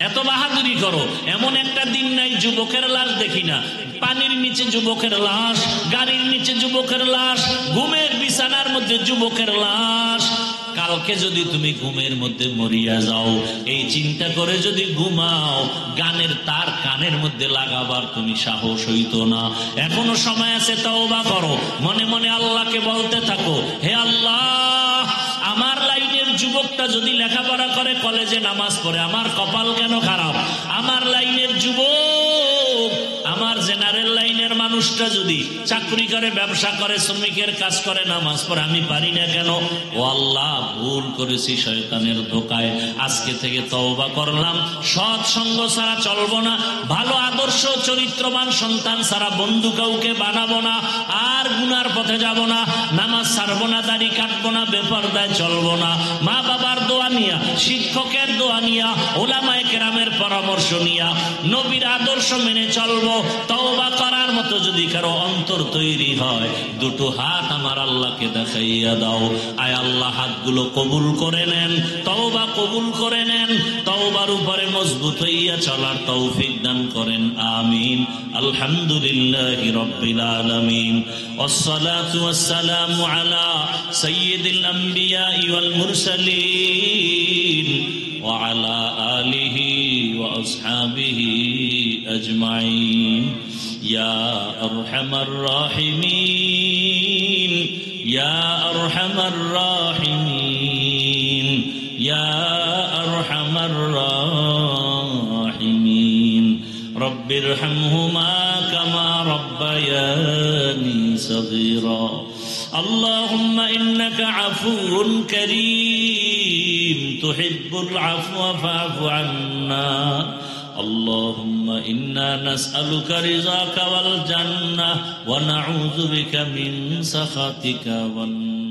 এত বাহাদুরি করো। এমন একটা দিন নাই যুবকের লাশ দেখি না। পানির নিচে যুবকের লাশ, গাড়ির নিচে যুবকের লাশ, ঘুমের বিছানার মধ্যে যুবকের লাশ। কালকে যদি তুমি ঘুমের মধ্যে মরিয়া যাও, এই চিন্তা করে যদি ঘুমাও, গানের তার কানের মধ্যে লাগাবার তুমি সাহস হইতো না। এখনো সময় আছে, তওবা করো। মনে মনে আল্লাহকে বলতে থাকো, হে আল্লাহ, আমার লাইনের যুবকটা যদি লেখাপড়া করে, কলেজে নামাজ পড়ে, আমার কপাল কেন খারাপ? আমার লাইনের যুবক, আমার জেনারেল লাইনের মানুষটা যদি চাকরি করে, ব্যবসা করে, শ্রমিকের কাজ করে, নামাজ পড়ে, আমি পারি না কেন? ও আল্লাহ, ভুল করেছি শয়তানের ধোকায়। আজকে থেকে তওবা করলাম, সৎ সঙ্গ ছাড়া চলবো না, ভালো আদর্শ চরিত্রবান সন্তান ছাড়া বন্ধু কাউকে বানাবো না, আর গুনার পথে যাব না, নামাজ ছাড়বো না, দাড়ি কাটবো না, বেপরদায় চলবো না। মা বাবার দোয়া নিয়া, শিক্ষকের দোয়া নিয়া, ওলামায়ে কেরামের পরামর্শ নিয়া নবীর আদর্শ মেনে চলবো। তওবা করার মতো যদি কারো অন্তর তৈরি হয়, দুটো হাত আমার আল্লাহকে দেখাইয়া দাও। আয় আল্লাহ, হাতগুলো কবুল করে নেন, তওবা কবুল করে নেন, তওবার উপরে মজবুত হইয়া চলার তৌফিক দান করেন। আমিন। আলহামদুলিল্লাহি রাব্বিল আলামিন। ওয়াসসালাতু ওয়াসসালামু আলা সাইয়্যিদিল আম্বিয়া ওয়াল মুরসালিন ওয়া আলা আলিহি ওয়া আসহাবিহি আজমাইন। ইয়া আরহামার রাহিমিন, ইয়া আরহামার রাহিমিন, ইয়া আরহামার রাহিমিন। রব্বিরহামহুমা কামা রব্বায়ানি সগীরা। اللهم إنك عفو كريم تحب العفو فاعف عنا. اللهم إنا نسألك رضاك والجنة ونعوذ بك من سخطك والنار.